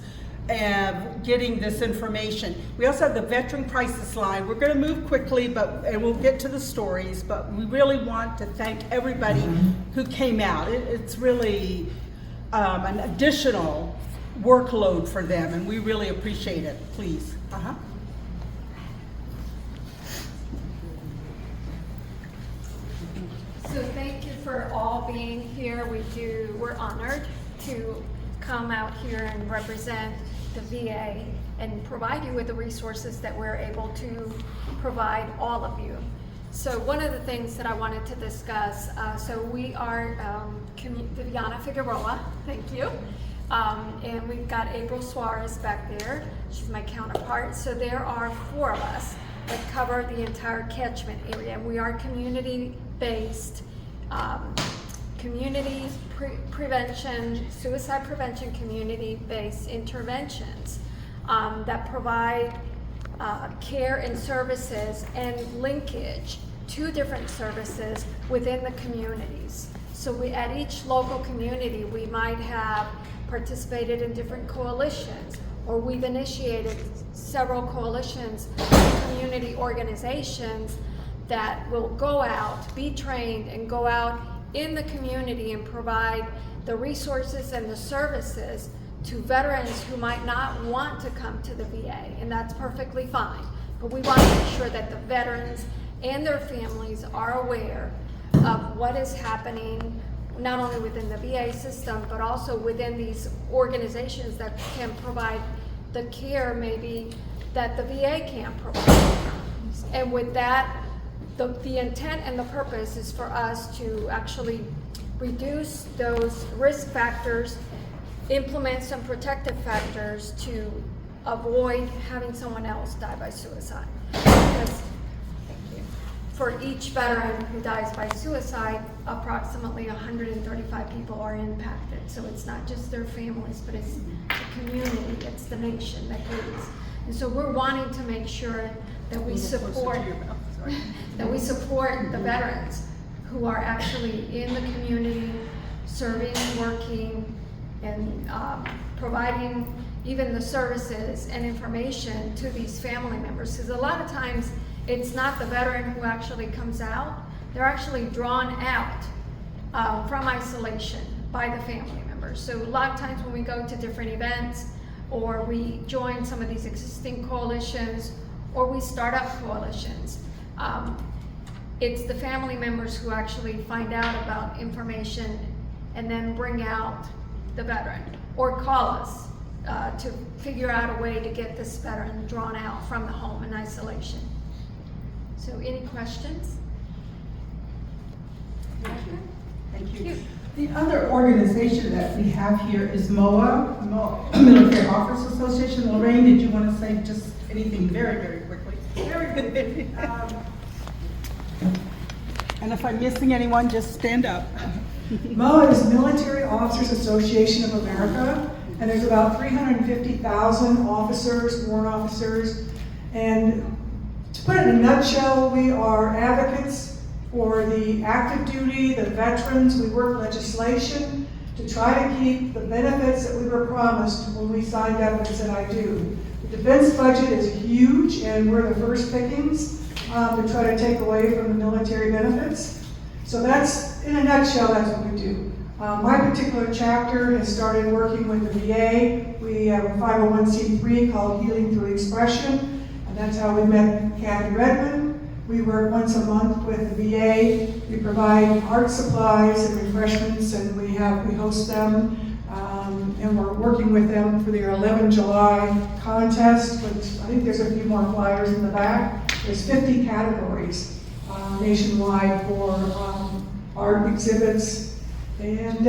of getting this information. We also have the veteran crisis line. We're going to move quickly, and we'll get to the stories, but we really want to thank everybody who came out. It's really an additional workload for them, and we really appreciate it. Please. So thank you for all being here. We're honored to come out here and represent the VA and provide you with the resources that we're able to provide all of you. So one of the things that I wanted to discuss, so we are Viviana Figueroa, thank you. And we've got April Suarez back there. She's my counterpart. So there are 4 of us that cover the entire catchment area. We are community-based, prevention, suicide prevention, community-based interventions that provide care and services and linkage to different services within the communities. So at each local community, we might have participated in different coalitions, or we've initiated several coalitions of community organizations that will go out, be trained, and go out in the community and provide the resources and the services to veterans who might not want to come to the VA, and that's perfectly fine. But we want to make sure that the veterans and their families are aware of what is happening, not only within the VA system, but also within these organizations that can provide the care maybe that the VA can't provide. And with that, the intent and the purpose is for us to actually reduce those risk factors, implement some protective factors to avoid having someone else die by suicide. Because for each veteran who dies by suicide, approximately 135 people are impacted. So it's not just their families, but it's the community, it's the nation that goes. And so we're wanting to make sure that we support the veterans who are actually in the community, serving, working, and providing even the services and information to these family members. Because a lot of times, it's not the veteran who actually comes out. They're actually drawn out from isolation by the family members. So a lot of times when we go to different events, or we join some of these existing coalitions, or we start up coalitions, it's the family members who actually find out about information and then bring out the veteran, or call us to figure out a way to get this veteran drawn out from the home in isolation. So any questions? Thank you. The other organization that we have here is MOA, Military Officers Association. Lorraine, did you want to say just anything very, very quickly? Very quickly. And if I'm missing anyone, just stand up. MOA is Military Officers Association of America, and there's about 350,000 officers, warrant officers, and to put it in a nutshell, we are advocates for the active duty, the veterans. We work legislation to try to keep the benefits that we were promised when we signed up and said I do. The defense budget is huge, and we're the first pickings to try to take away from the military benefits. So that's, in a nutshell, that's what we do. My particular chapter has started working with the VA. We have a 501c3 called Healing Through Expression, and that's how we met Kathy Redmond. We work once a month with the VA. We provide art supplies and refreshments, and we host them. And we're working with them for their 11 July contest, which I think there's a few more flyers in the back. There's 50 categories nationwide for art exhibits. And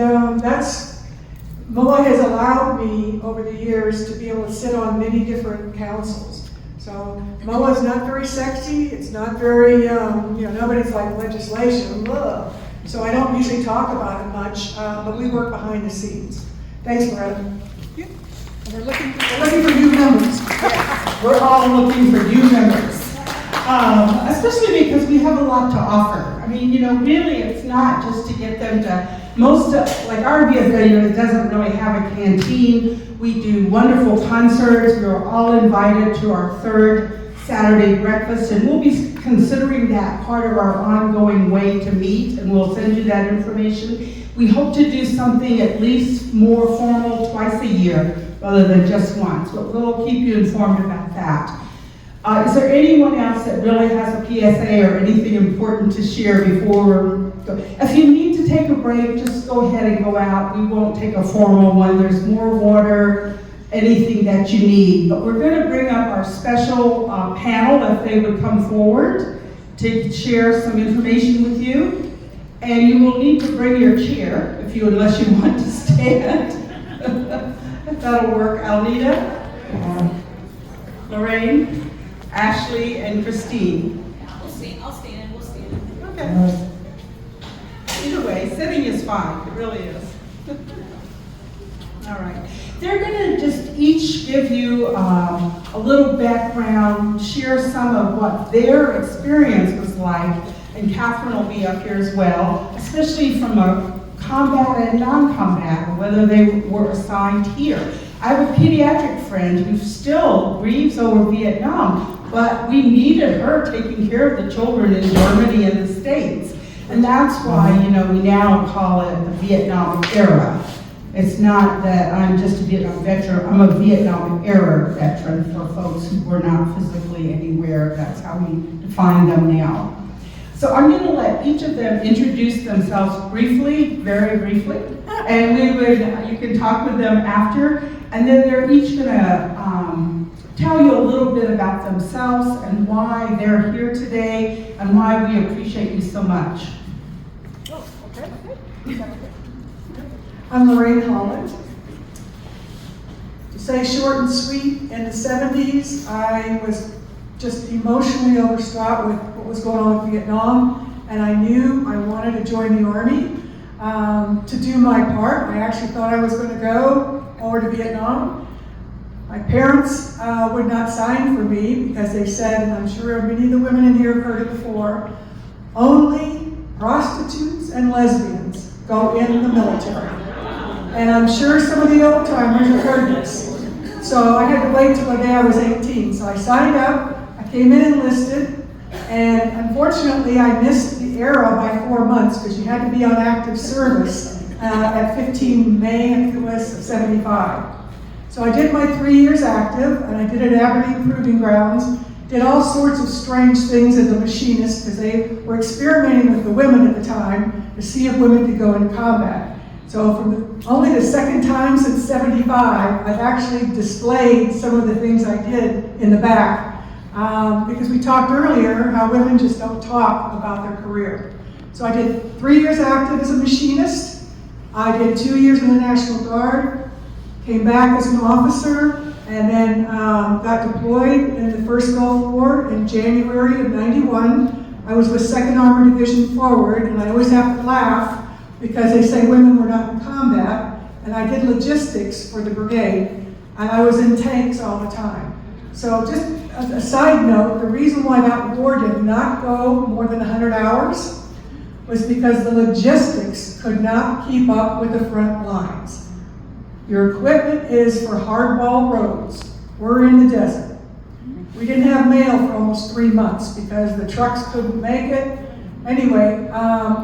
MOA has allowed me over the years to be able to sit on many different councils. So MOA is not very sexy. It's not very, nobody's like legislation. Ugh. So I don't usually talk about it much, but we work behind the scenes. Thanks, Loretta. We're looking for new members. We're all looking for new members, especially because we have a lot to offer. I mean, really, it's not just to get them to, like our VFW doesn't really have a canteen. We do wonderful concerts. We're all invited to our third Saturday breakfast, and we'll be considering that part of our ongoing way to meet, and we'll send you that information. We hope to do something at least more formal twice a year rather than just once, but we'll keep you informed about that. Is there anyone else that really has a PSA or anything important to share before we go? If you need to take a break, just go ahead and go out. We won't take a formal one. There's more water, anything that you need. But we're going to bring up our special panel if they would come forward to share some information with you. And you will need to bring your chair unless you want to stand. That'll work. Alnita, Lorraine, Ashley, and Christine. I'll stand. We'll stand. Okay. Either way, sitting is fine. It really is. All right. They're going to just each give you a little background, share some of what their experience was like, and Catherine will be up here as well, especially from a combat and non-combat, whether they were assigned here. I have a pediatric friend who still grieves over Vietnam, but we needed her taking care of the children in Germany and the States. And that's why, we now call it the Vietnam era. It's not that I'm just a Vietnam veteran, I'm a Vietnam era veteran for folks who were not physically anywhere. That's how we define them now. So I'm going to let each of them introduce themselves briefly, very briefly, and you can talk with them after, and then they're each going to tell you a little bit about themselves and why they're here today and why we appreciate you so much. Oh, okay. I'm Lorraine Holland. To say short and sweet, in the 70s, I was just emotionally overwrought with what was going on with Vietnam, and I knew I wanted to join the Army to do my part. I actually thought I was going to go over to Vietnam. My parents would not sign for me because they said, and I'm sure many of the women in here have heard it before, only prostitutes and lesbians go in the military. And I'm sure some of the old timers have heard this. So I had to wait till the day I was 18. So I signed up, I came in enlisted, and unfortunately I missed the era by 4 months because you had to be on active service at 15 May, I think it was, of 75. So I did my 3 years active, and I did it at Aberdeen Proving Grounds, did all sorts of strange things as a machinist because they were experimenting with the women at the time to see if women could go into combat. So only the second time since 75, I've actually displayed some of the things I did in the back. Because we talked earlier how women just don't talk about their career. So I did 3 years active as a machinist. I did 2 years in the National Guard, came back as an officer, and then got deployed in the first Gulf War in January of '91. I was with 2nd Armored Division Forward, and I always have to laugh because they say women were not in combat, and I did logistics for the brigade, and I was in tanks all the time. So just a side note, the reason why that war did not go more than 100 hours was because the logistics could not keep up with the front lines. Your equipment is for hardball roads. We're in the desert. We didn't have mail for almost 3 months because the trucks couldn't make it. Anyway,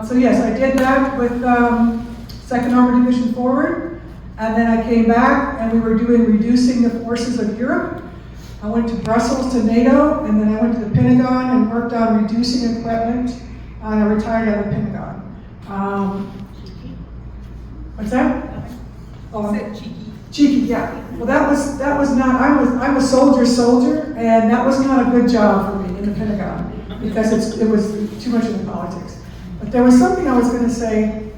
so yes, I did that with 2nd Armored Division Forward, and then I came back and we were doing reducing the forces of Europe. I went to Brussels to NATO, and then I went to the Pentagon and worked on reducing equipment, and I retired out of the Pentagon. What's that? Oh, cheeky, yeah. Well, that was not, I'm a soldier, and that was not a good job for me in the Pentagon, because it was too much of the politics. But there was something I was gonna say.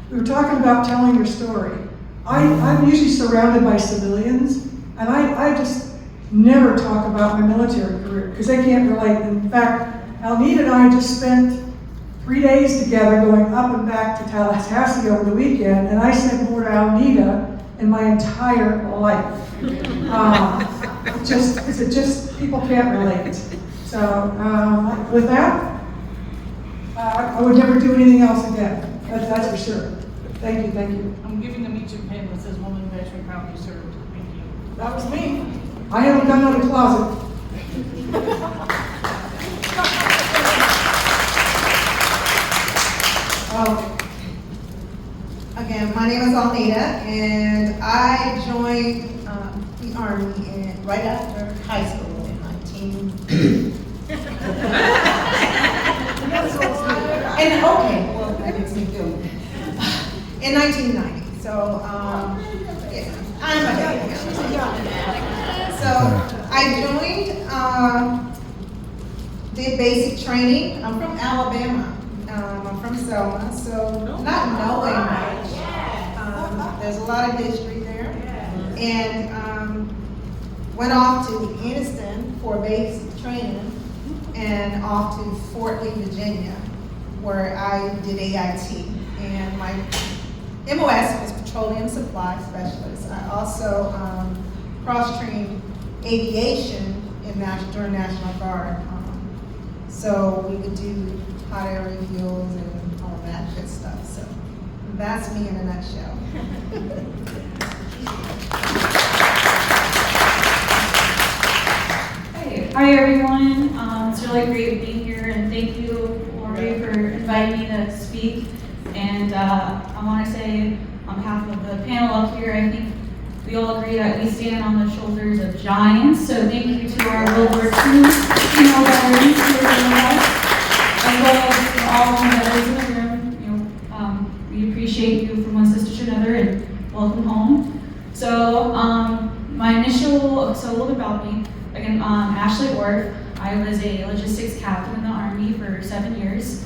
We were talking about telling your story. I'm usually surrounded by civilians, and I just never talk about my military career, because they can't relate. In fact, Alnita and I just spent 3 days together going up and back to Tallahassee over the weekend, and I said more to Alnita in my entire life. People can't relate. So with that, I would never do anything else again. That's for sure. Thank you. I'm giving them each a pen that says woman veteran proudly served. Thank you. That was me. I haven't gone out of the closet. Again, my name is Alnita, and I joined the Army right after high school in 19. That makes me feel good. In 1990. So, yeah, I'm a lady. So, I joined, did basic training. I'm from Alabama. I'm from Selma, so not knowing much. There's a lot of history there. And went off to Anniston for basic training and off to Fort Lee, Virginia, where I did AIT. And my MOS was Petroleum Supply Specialist. I also cross-trained aviation during National Guard. So we would do hot air refuels and all that good stuff. So that's me in a nutshell. Hi everyone, it's really great being here, and thank you, Lori, for inviting me to speak. And I want to say on behalf of the panel up here, I think we all agree that we stand on the shoulders of giants. So thank you to our World War II female veterans here with us, as well as to all the veterans in the room. We appreciate you from one sister to another, and welcome home. So so a little bit about me. Again, Ashley Orff. I was a logistics captain in the Army for 7 years.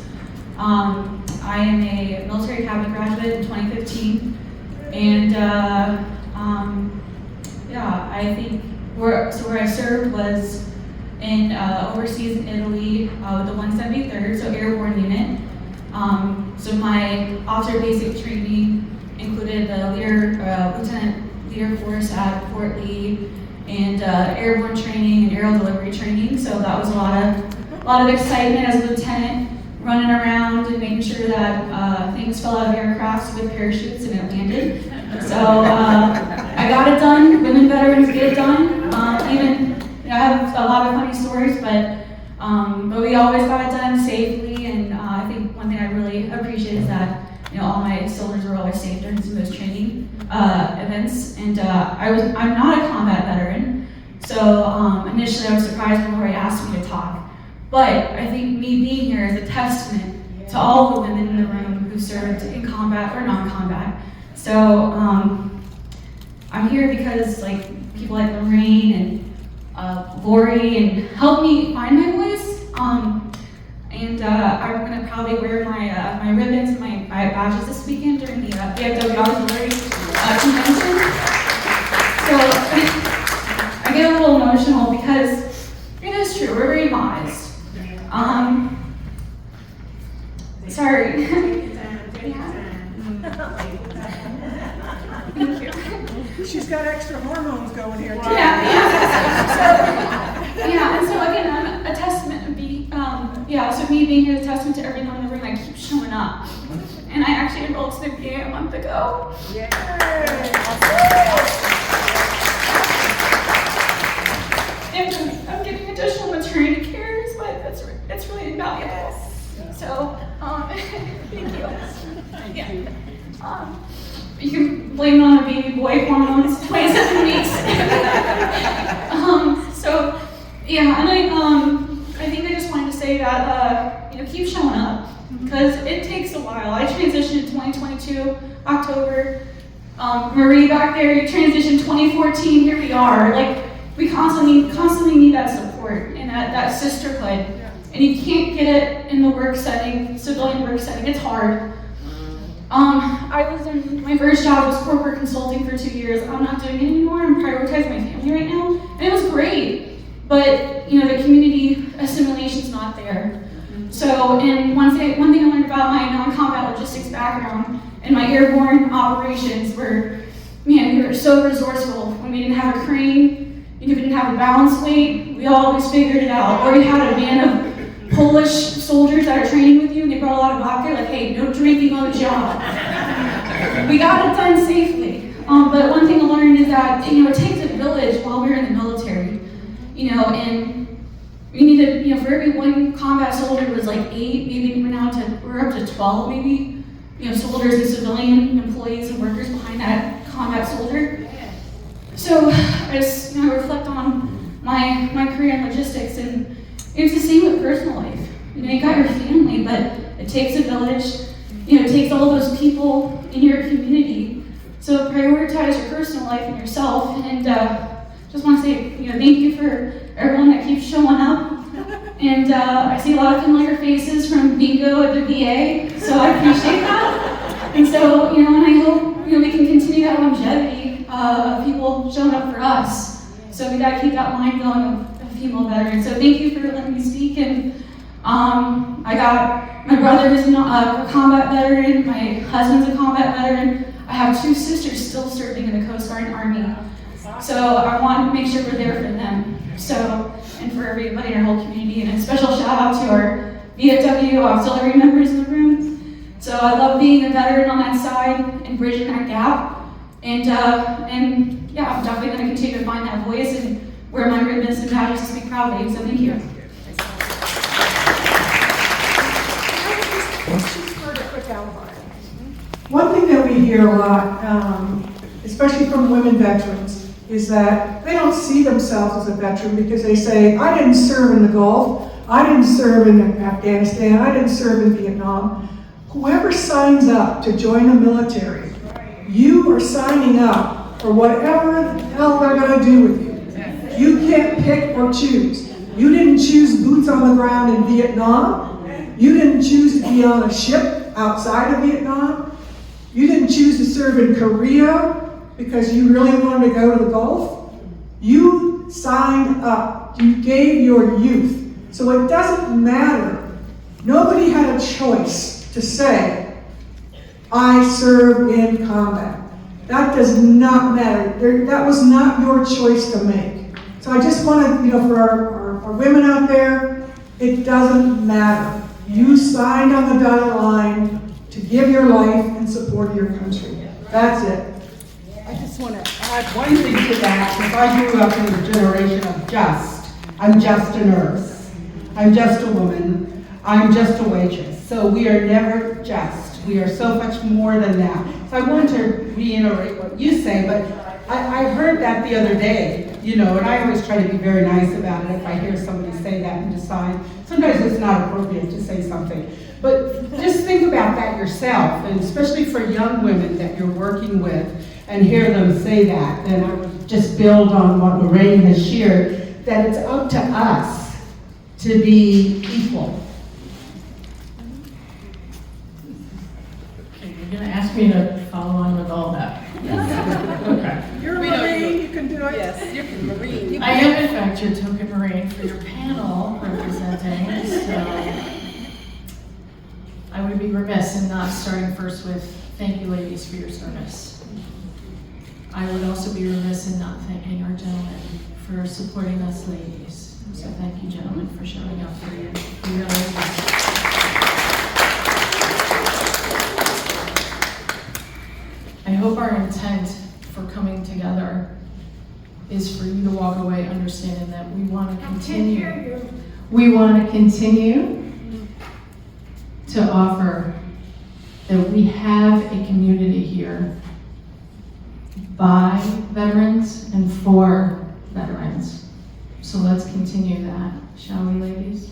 I am a military cabinet graduate in 2015, and I think where I served was in overseas in Italy with the 173rd, so airborne unit. So my officer basic training included the lieutenant leader force at Fort Lee, and airborne training and aerial delivery training. So that was a lot of excitement as a lieutenant, running around and making sure that things fell out of aircrafts with parachutes and it landed. So I got it done. Women veterans get it done. I have a lot of funny stories, but we always got it done safely. And I think one thing I really appreciate is that all my soldiers were always safe during some of those training events. And I'm not a combat veteran, so initially I was surprised when Lori asked me to talk. But I think me being here is a testament to all the women in the room who served in combat or non-combat. So I'm here because people like Lorraine and Lori and helped me find my voice. And I'm gonna probably wear my ribbons and my badges this weekend during the VFW Auxiliary Convention. So I get a little emotional because it is true, we're very modest. Sorry. Thank you. She's got extra hormones going here too. And so again, I'm a testament to so me being here is a testament to everyone in the room. I keep showing up. And I actually enrolled to the VA a month ago. Yay! And I'm getting additional maternity care, but it's really invaluable. So, thank you. You can blame it on the baby boy hormones, 27 weeks. So Yeah, and I think I just wanted to say that, keep showing up, because it takes a while. I transitioned in 2022, October. Marie back there, you transitioned 2014, here we are. Like, we constantly need that support and that sisterhood. And you can't get it in the work setting, civilian work setting, it's hard. I was in, my first job was corporate consulting for 2 years. I'm not doing it anymore, I'm prioritizing my family right now. And it was great, but the community assimilation's not there. So, and one thing I learned about my non-combat logistics background and my airborne operations were, we were so resourceful. When we didn't have a crane, we didn't have a balance weight, we always figured it out. Or we had a van of Polish soldiers that are training with you, and they brought a lot of vodka, like, hey, no drinking on the job. We got it done safely. But one thing I learned is that, it takes a village while we're in the military, and we needed, for every one combat soldier was like 8, maybe we're up to 12 maybe, soldiers and civilian employees and workers behind that combat soldier. So I just, reflect on my career in logistics, and it's the same with personal life. You got your family, but it takes a village, it takes all those people in your community. So prioritize your personal life and yourself, and just want to say, thank you for everyone that keeps showing up. And I see a lot of familiar faces from bingo at the VA, so I appreciate that. And so, and I hope, we can continue that longevity of people showing up for us. So we gotta keep that line going of female veterans. So thank you for letting me speak. And I got, my brother is a combat veteran, my husband's a combat veteran. I have 2 sisters still serving in the Coast Guard and Army. So I want to make sure we're there for them. So, and for everybody in our whole community, and a special shout out to our VFW auxiliary members in the room. So I love being a veteran on that side and bridging that gap. And yeah, I'm definitely going to continue to find that voice and wear my ribbons and badges to speak proudly. So thank you. One thing that we hear a lot, especially from women veterans, is that they don't see themselves as a veteran because they say, I didn't serve in the Gulf, I didn't serve in Afghanistan, I didn't serve in Vietnam. Whoever signs up to join the military, you are signing up for whatever the hell they're going to do with you. You can't pick or choose. You didn't choose boots on the ground in Vietnam. You didn't choose to be on a ship outside of Vietnam. You didn't choose to serve in Korea because you really wanted to go to the Gulf. You signed up. You gave your youth. So it doesn't matter. Nobody had a choice to say, I served in combat. That does not matter. That was not your choice to make. So I just want to, for our women out there, it doesn't matter. You signed on the dotted line to give your life in support of your country. That's it. I just want to add one thing to that, because I grew up in the generation of just. I'm just a nurse. I'm just a woman. I'm just a waitress. So we are never just. We are so much more than that. So I want to reiterate what you say, but I heard that the other day, and I always try to be very nice about it if I hear somebody say that and decide. Sometimes it's not appropriate to say something. But just think about that yourself, and especially for young women that you're working with, and hear them say that. And I would just build on what Lorraine has shared, that it's up to us to be equal. Okay, you're gonna ask me to follow on with all that. Okay. You're a Marine, you can do it. Yes, you're Marine. I am in fact your token Marine for your panel representing, so I would be remiss in not starting first with thank you ladies for your service. I would also be remiss in not thanking our gentlemen for supporting us ladies. So thank you gentlemen for showing up for you. We really appreciate it. I hope our intent for coming together is for you to walk away understanding that we want to continue. We want to continue to offer that we have a community here by veterans and for veterans. So let's continue that, shall we, ladies?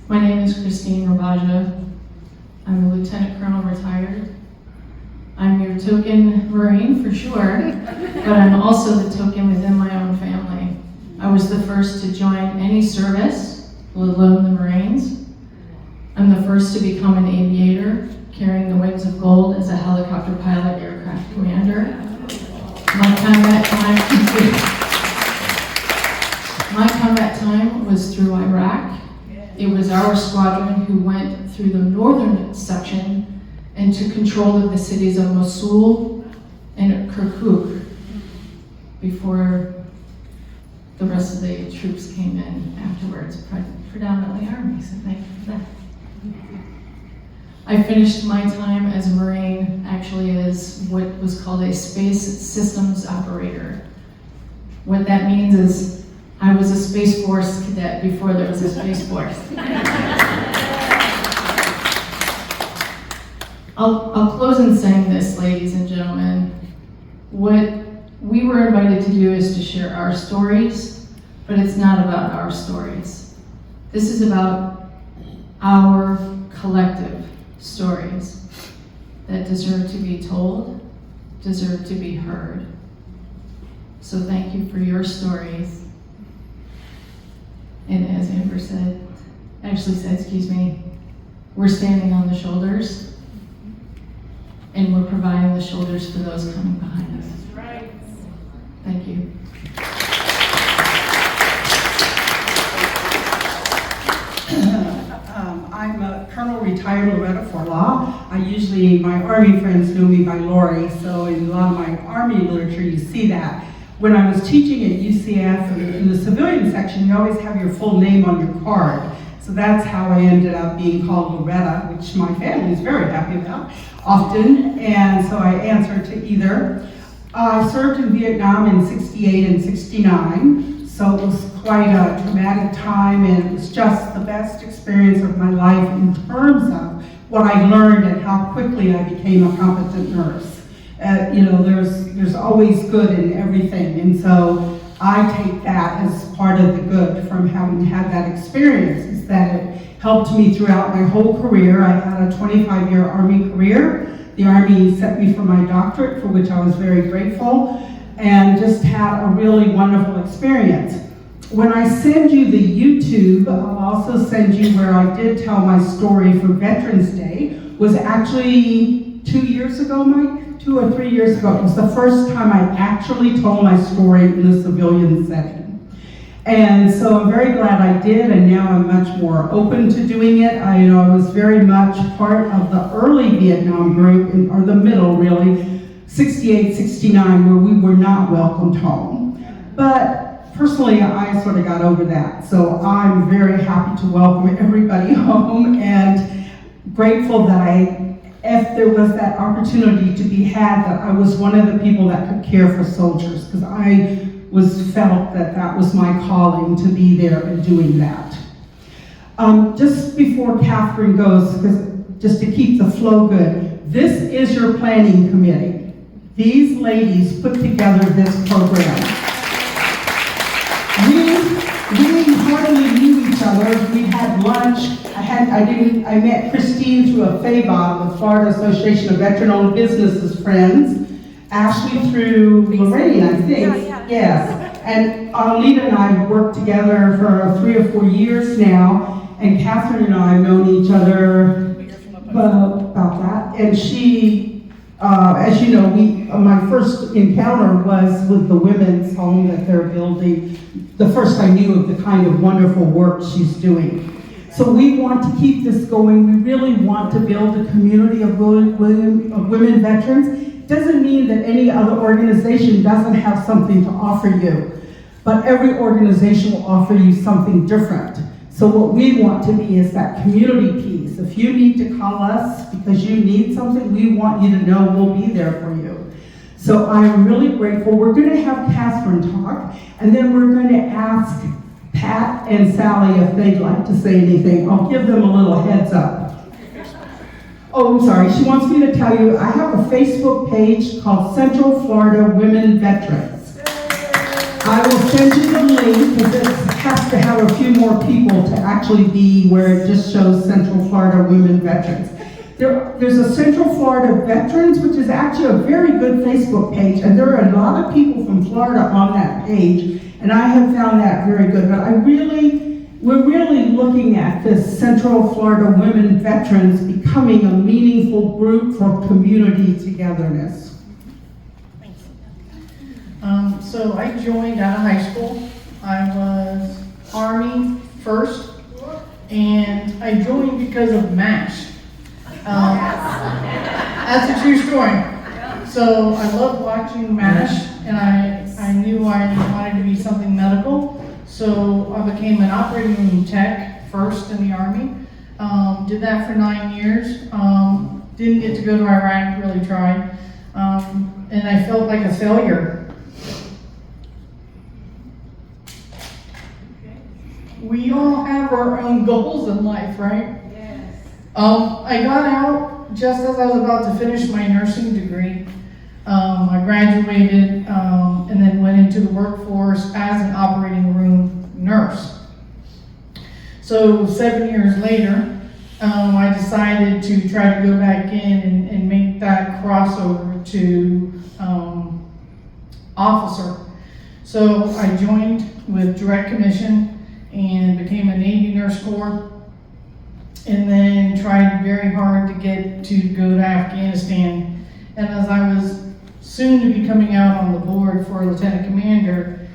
My name is Christine Rabaja. I'm a Lieutenant Colonel retired. I'm your token Marine for sure, but I'm also the token within my own family. I was the first to join any service, let alone the Marines. I'm the first to become an aviator, carrying the wings of gold as a helicopter pilot aircraft commander. My combat time was through Iraq. It was our squadron who went through the northern section and took control of the cities of Mosul and Kirkuk before the rest of the troops came in afterwards, predominantly Army, so thank you for that. I finished my time as a Marine actually as what was called a space systems operator. What that means is I was a Space Force cadet before there was a Space Force. I'll close in saying this, ladies and gentlemen. What we were invited to do is to share our stories, but it's not about our stories. This is about our collective stories that deserve to be told, deserve to be heard. So thank you for your stories. And as Amber said, we're standing on the shoulders, and we're providing the shoulders for those coming behind us. That's right. Thank you. I'm a Colonel retired Loretta Forlaw. My Army friends know me by Lori, so in a lot of my Army literature you see that. When I was teaching at UCF in the civilian section, you always have your full name on your card. So that's how I ended up being called Loretta, which my family is very happy about often, and so I answer to either. I served in Vietnam in 68 and 69, so it was quite a traumatic time, and it was just the best experience of my life in terms of what I learned and how quickly I became a competent nurse. There's always good in everything, and so I take that as part of the good from having had that experience, is that it helped me throughout my whole career. I had a 25-year Army career. The Army sent me for my doctorate, for which I was very grateful, and just had a really wonderful experience. When I send you the YouTube, I'll also send you where I did tell my story for Veterans Day. Was actually 2 years ago, Mike? 2 or 3 years ago. It was the first time I actually told my story in a civilian setting. And so I'm very glad I did, and now I'm much more open to doing it. I was very much part of the early Vietnam group, or the middle really, 68, 69, where we were not welcomed home. But personally, I sort of got over that. So I'm very happy to welcome everybody home, and grateful that if there was that opportunity to be had, that I was one of the people that could care for soldiers, because I felt that was my calling to be there and doing that. Just before Catherine goes, just to keep the flow good, this is your planning committee. These ladies put together this program. We hardly knew each other. We had lunch. I met Christine through a FABOB, the Florida Association of Veteran-Owned Businesses Friends. Ashley through Lorraine, I think. Yeah. Yes. And Alita and I worked together for 3 or 4 years now, and Catherine and I have known each other about that. And she, as you know, my first encounter was with the women's home that they're building. The first I knew of the kind of wonderful work she's doing. So we want to keep this going. We really want to build a community of women veterans. It doesn't mean that any other organization doesn't have something to offer you, but every organization will offer you something different. So what we want to be is that community piece. If you need to call us because you need something, we want you to know we'll be there for you. So I'm really grateful. We're going to have Catherine talk, and then we're going to ask Pat and Sally if they'd like to say anything. I'll give them a little heads up. Oh, I'm sorry. She wants me to tell you, I have a Facebook page called Central Florida Women Veterans. I I will send you the link, because it has to have a few more people to actually be where it just shows Central Florida Women Veterans. There's a Central Florida Veterans, which is actually a very good Facebook page, and there are a lot of people from Florida on that page, and I have found that very good. But we're really looking at this Central Florida Women Veterans becoming a meaningful group for community togetherness. So I joined out of high school. I was Army first, and I joined because of MASH. That's a true story. So I loved watching MASH, and I knew I wanted to be something medical. So I became an operating room tech first in the Army. Did that for 9 years. Didn't get to go to Iraq, really tried. And I felt like a failure. We all have our own goals in life, right? Yes. I got out just as I was about to finish my nursing degree. I graduated and then went into the workforce as an operating room nurse. So 7 years later, I decided to try to go back in and make that crossover to officer. So I joined with direct commission and became a Navy Nurse Corps, and then tried very hard to get to go to Afghanistan. And as I was soon to be coming out on the board for Lieutenant Commander,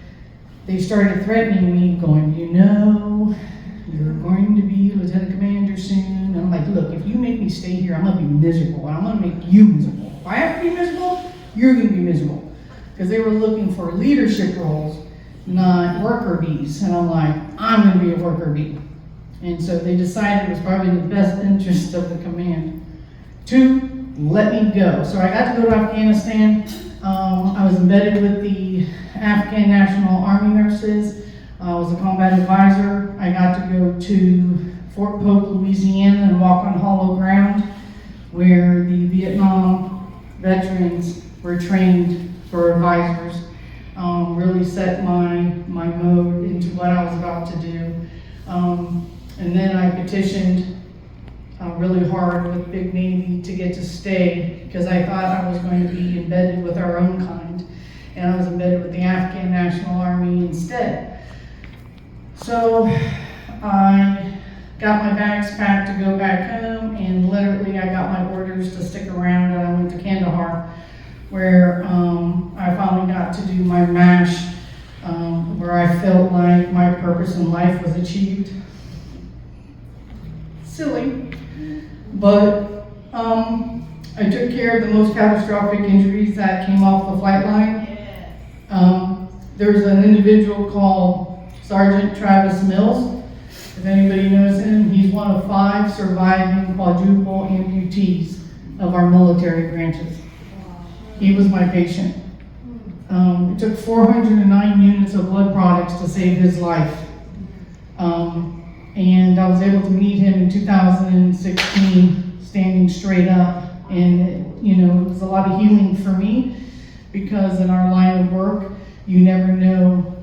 they started threatening me, going, you know, you're going to be Lieutenant Commander soon. And I'm like, look, if you make me stay here, I'm gonna be miserable, and I'm gonna make you miserable. If I have to be miserable, you're gonna be miserable. Because they were looking for leadership roles, not worker bees. And I'm like, I'm gonna be a worker bee. And so they decided it was probably in the best interest of the command to let me go. So I got to go to Afghanistan. I was embedded with the Afghan National Army Nurses. I was a combat advisor. I got to go to Fort Polk, Louisiana, and walk on hollow ground where the Vietnam veterans were trained for advisors. Really set my mode into what I was about to do. And then I petitioned really hard with Big Navy to get to stay, because I thought I was going to be embedded with our own kind, and I was embedded with the Afghan National Army instead. So I got my bags packed to go back home, and literally I got my orders to stick around, and I went to Kandahar, where I finally got to do my MASH, where I felt like my purpose in life was achieved. Silly, but I took care of the most catastrophic injuries that came off the flight line. There's an individual called Sergeant Travis Mills. If anybody knows him, he's one of 5 surviving quadruple amputees of our military branches. He was my patient. It took 409 units of blood products to save his life. And I was able to meet him in 2016, standing straight up. And it was a lot of healing for me, because in our line of work, you never know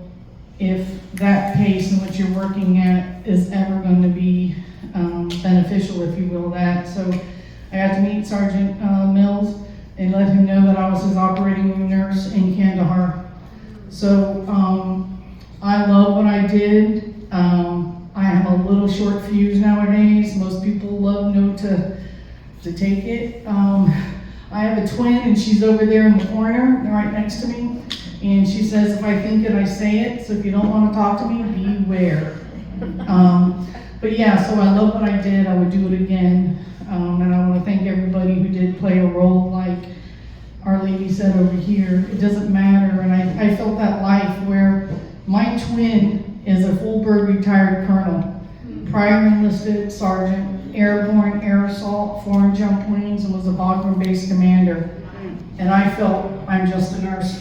if that pace in which you're working at is ever going to be beneficial, if you will, that. So I got to meet Sergeant Mills and let him know that I was his operating room nurse in Kandahar. So I love what I did. I have a little short fuse nowadays. Most people know to take it. I have a twin, and she's over there in the corner, right next to me. And she says, if I think it, I say it. So if you don't want to talk to me, beware. But yeah, so I love what I did. I would do it again. And I want to thank everybody who did play a role, like Our Lady said over here. It doesn't matter. And I felt that life where my twin is a full bird retired colonel, prior enlisted sergeant, airborne, air assault, foreign jump lanes, and was a Bagram base commander. And I felt I'm just a nurse.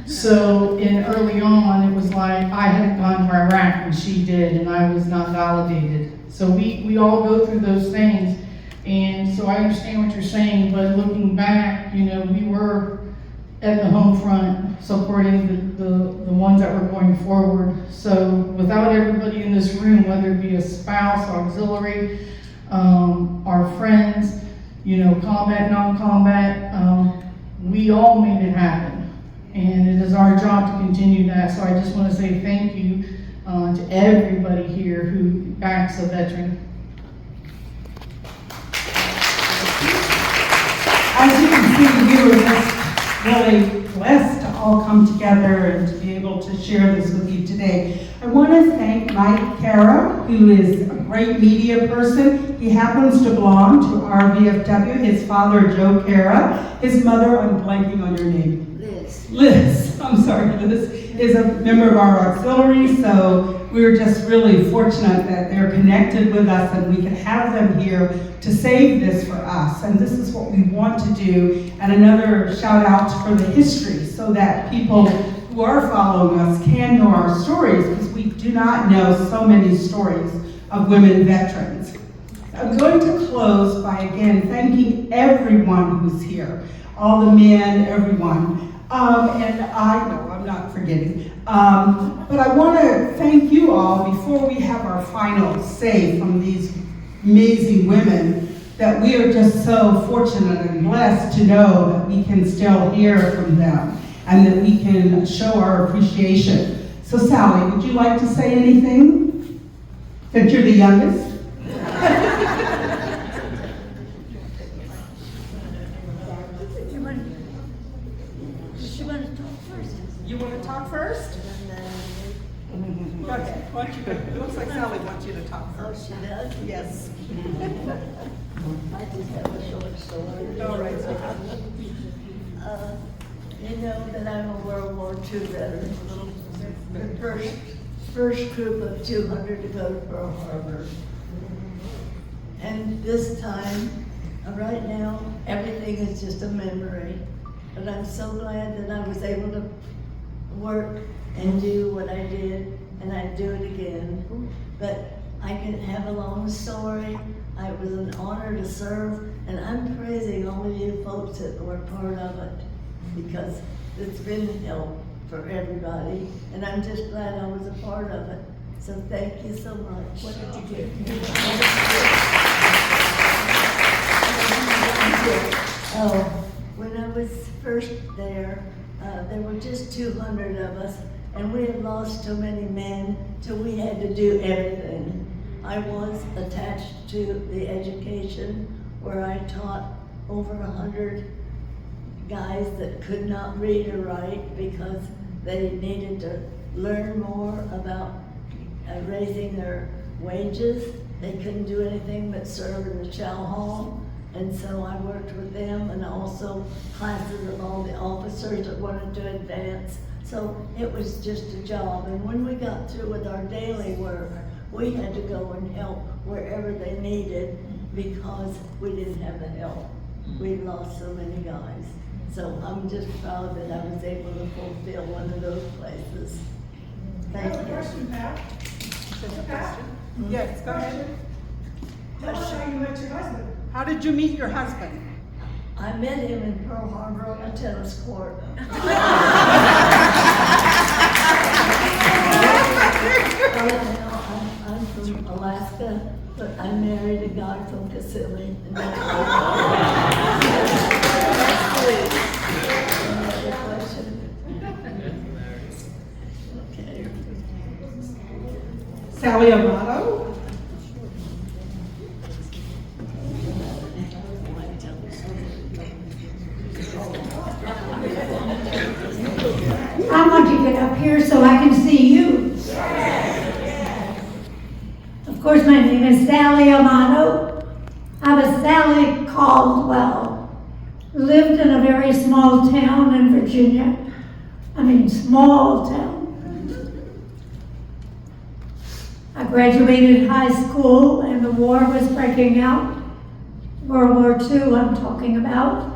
So early on, it was like I hadn't gone to Iraq and she did, and I was not validated. So we all go through those things. And so I understand what you're saying, but looking back, we were at the home front, supporting the ones that were going forward. So without everybody in this room, whether it be a spouse, auxiliary, our friends, you know, combat, non-combat, we all made it happen. And it is our job to continue that. So I just want to say thank you to everybody here who backs a veteran. As you can see, we were just really blessed to all come together and to be able to share this with you today. I want to thank Mike Cara, who is a great media person. He happens to belong to RVFW. His father, Joe Cara. His mother, I'm blanking on your name. Liz, I'm sorry, Liz, is a member of our auxiliary, so we're just really fortunate that they're connected with us and we can have them here to save this for us. And this is what we want to do. And another shout out for the history so that people who are following us can know our stories, because we do not know so many stories of women veterans. I'm going to close by again thanking everyone who's here, all the men, everyone. And I know I'm not forgetting, but I want to thank you all before we have our final say from these amazing women, that we are just so fortunate and blessed to know that we can still hear from them and that we can show our appreciation. So Sally, would you like to say anything? That you're the youngest? You want to talk first? Okay, why don't you, it looks like Sally wants you to talk first. She does? Yes. I just have a short story. All right. You know that I'm a World War II veteran. The first group of 200 to go to Pearl Harbor. And this time, right now, everything is just a memory. But I'm so glad that I was able to work and do what I did, and I'd do it again. But I can have a long story. It was an honor to serve, and I'm praising all of you folks that were part of it, because it's been help for everybody, and I'm just glad I was a part of it. So thank you so much. What did you get? Oh, when I was first there were just 200 of us, and we had lost so many men, so we had to do everything. I was attached to the education where I taught over 100 guys that could not read or write because they needed to learn more about raising their wages. They couldn't do anything but serve in the chow hall. And so I worked with them, and also classes of all the officers that wanted to advance. So it was just a job. And when we got through with our daily work, we had to go and help wherever they needed because we didn't have the help. We lost so many guys. So I'm just proud that I was able to fulfill one of those places. Thank you. I have a question, Pat. Pat? Yes, go ahead. Tell us how you met your husband. How did you meet your husband? I met him in Pearl Harbor on a tennis court. I'm from Alaska, but I married a guy from Kissimmee. Okay. Sally Amato. I want to get up here so I can see you. Of course, my name is Sally Amato. I was Sally Caldwell. Lived in a very small town in Virginia. I mean, small town. I graduated high school and the war was breaking out. World War II, I'm talking about.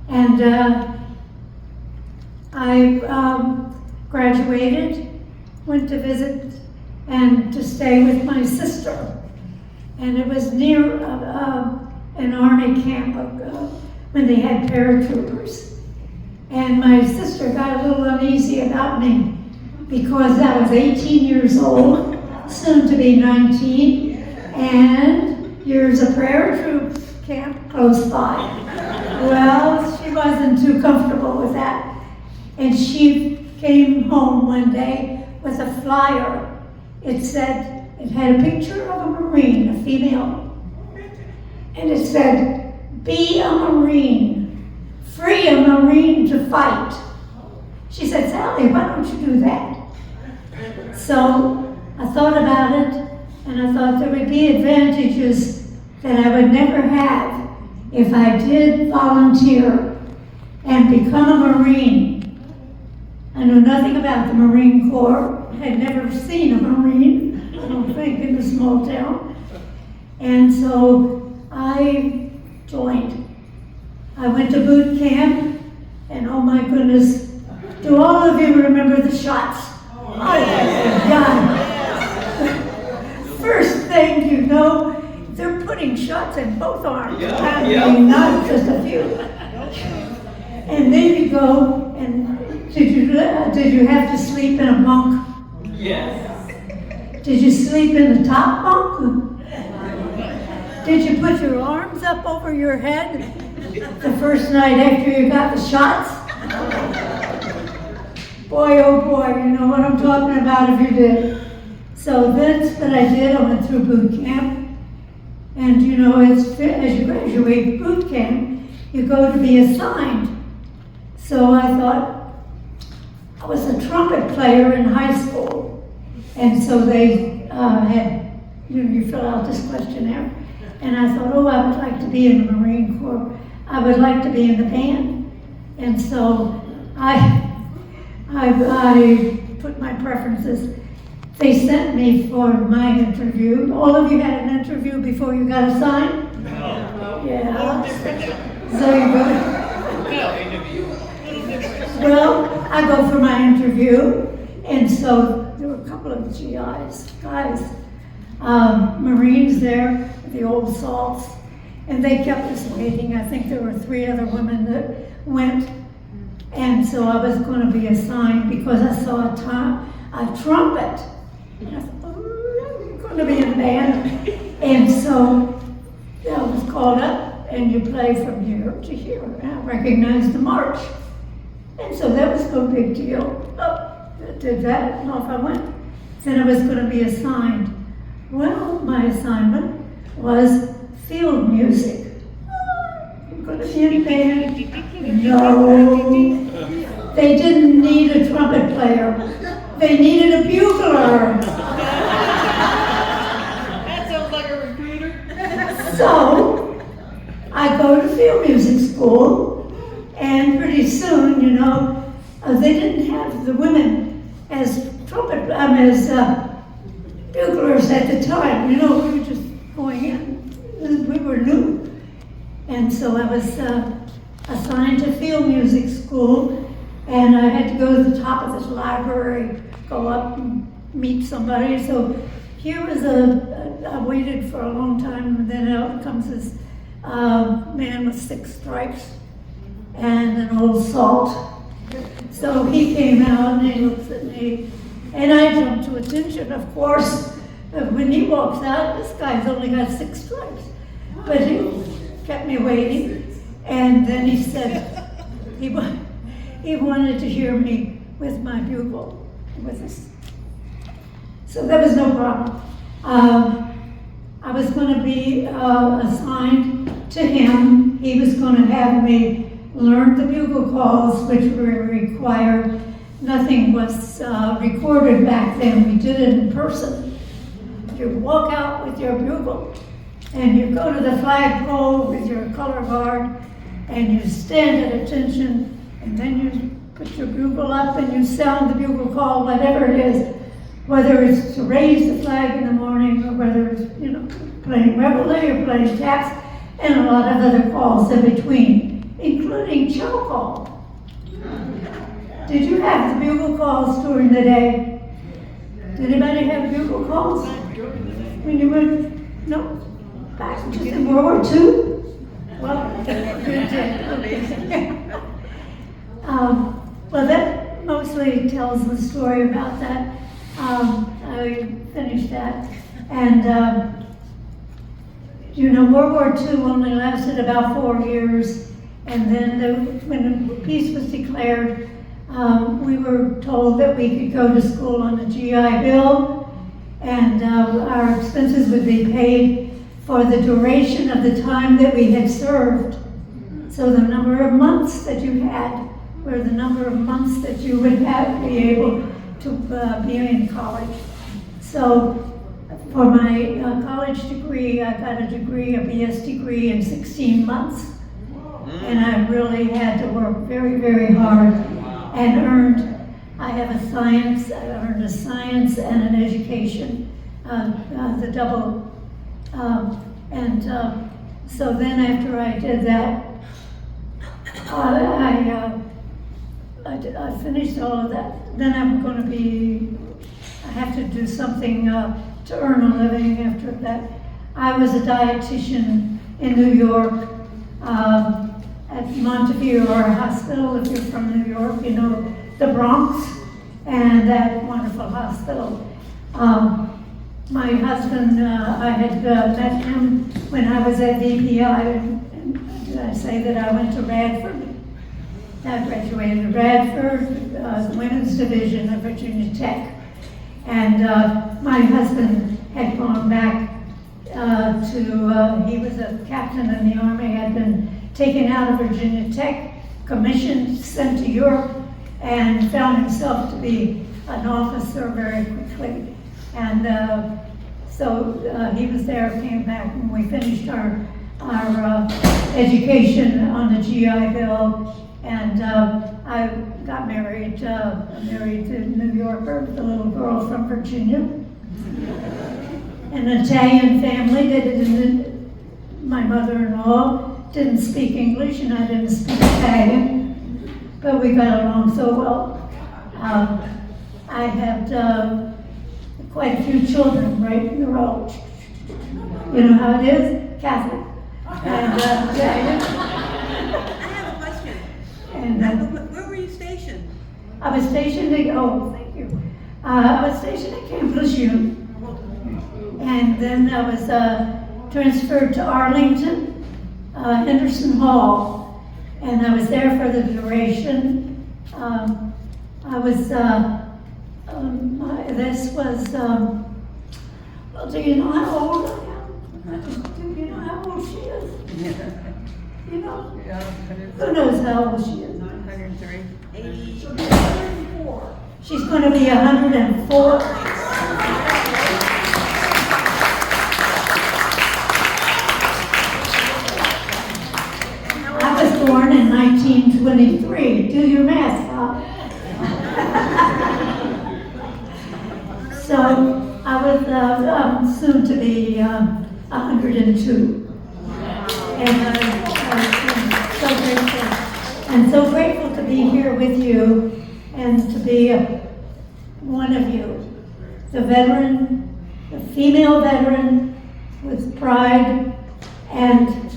And I graduated, went to visit and to stay with my sister. And it was near an army camp when they had paratroopers. And my sister got a little uneasy about me because I was 18 years old, soon to be 19, and here's a paratroop camp close by. Well, she wasn't too comfortable with that. And she came home one day with a flyer. It said, it had a picture of a Marine, a female. And it said, be a Marine, free a Marine to fight. She said, Sally, why don't you do that? So I thought about it, and I thought there would be advantages that I would never have if I did volunteer and become a Marine. I knew nothing about the Marine Corps, had never seen a Marine, I don't think, in a small town. And so I joined. I went to boot camp, and oh my goodness, do all of you remember the shots? Oh my God. First thing you know, they're putting shots in both arms. I mean, not just a few. And then you go, and did you have to sleep in a bunk? Yes. Did you sleep in the top bunk? Did you put your arms up over your head the first night after you got the shots? Boy, oh boy, you know what I'm talking about if you did. So that's what I did. I went through boot camp. And you know, as you graduate boot camp, you go to be assigned. So I thought, I was a trumpet player in high school. And so they had, you fill out this questionnaire. And I thought, oh, I would like to be in the Marine Corps. I would like to be in the band. And so I put my preferences. They sent me for my interview. All of you had an interview before you got assigned? No. Yeah. So you go. Well, I go for my interview, and so there were a couple of GIs, guys, Marines there, the old salts, and they kept us waiting. I think there were 3 other women that went, and so I was going to be assigned because I saw a trumpet. And I thought, oh, I'm going to be in the band. And so I was called up, and you play from here to here. And I recognized the march. And so that was no big deal. Oh, I did that, and off I went. Then I was going to be assigned. Well, my assignment was field music. I'm going to be in band. No. They didn't need a trumpet player. They needed a bugler. That sounds like a recruiter. So I go to field music school, and pretty soon, you know, they didn't have the women as buglers at the time. You know, we were just going in. We were new. And so I was assigned to field music school, and I had to go to the top of this library, go up and meet somebody. So here was I waited for a long time, and then out comes this man with 6 stripes and an old salt. So he came out and he looks at me, and I jumped to attention, of course. When he walks out, this guy's only got 6 stripes. But he kept me waiting, and then he said he wanted to hear me with my bugle, with this. So that was no problem. I was going to be assigned to him. He was going to have me learn the bugle calls, which were required. Nothing was recorded back then. We did it in person. You walk out with your bugle, and you go to the flagpole with your color guard, and you stand at attention, and then you put your bugle up and you sound the bugle call, whatever it is, whether it's to raise the flag in the morning or whether it's, you know, playing reveille or playing taps, and a lot of other calls in between, including chow call. Did you have the bugle calls during the day? Did anybody have bugle calls? When you were, no, back just in World War II? Well, you did. Well, that mostly tells the story about that. I finished that. And, World War II only lasted about 4 years. And then when peace was declared, we were told that we could go to school on the GI Bill, and our expenses would be paid for the duration of the time that we had served. So the number of months that you had were the number of months that you would be able to be in college. So for my college degree, I got a degree, a BS degree in 16 months. And I really had to work very, very hard and I earned a science and an education, the double. So then after I did that, I finished all of that. Then I have to do something to earn a living after that. I was a dietitian in New York, at Montefiore Hospital. If you're from New York, you know the Bronx, and that wonderful hospital. My husband, I had met him when I was at VPI, and did I say that I went to Radford? I graduated at Radford, the women's division of Virginia Tech. And my husband had gone back he was a captain in the Army, had been taken out of Virginia Tech, commissioned, sent to Europe, and found himself to be an officer very quickly. And so he was there, came back, and we finished our education on the GI Bill. And I got married, married to a New Yorker with a little girl from Virginia. An Italian family that my mother-in-law didn't speak English and I didn't speak Italian, but we got along so well. I had quite a few children right in a row. You know how it is? Catholic. And Italian. And, where were you stationed? I was stationed at, thank you. I was stationed at Camp Lejeune. And then I was transferred to Arlington, Henderson Hall. And I was there for the duration. Well, do you know how old I am? Do you know how old she is? You know? Who knows how old she is? 103. 80. She'll be 104. She's going to be 104. I was born in 1923. Do your math, huh? So I was soon to be 102. And so grateful. And so grateful to be here with you and to be one of you. The veteran, the female veteran with pride, and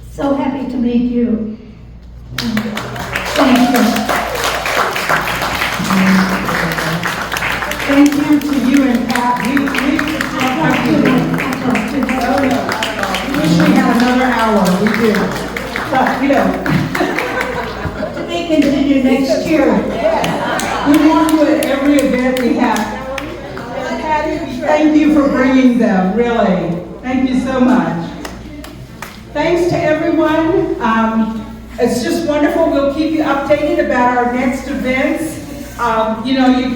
so happy to meet you. And thank you. Thank you to you and Pat. We wish we had another hour. We do. But, to be continued next year. We want you at every event we have. Patty, thank you for bringing them, really. Thank you so much. Thanks to everyone. It's just wonderful. We'll keep you updated about our next events. You can always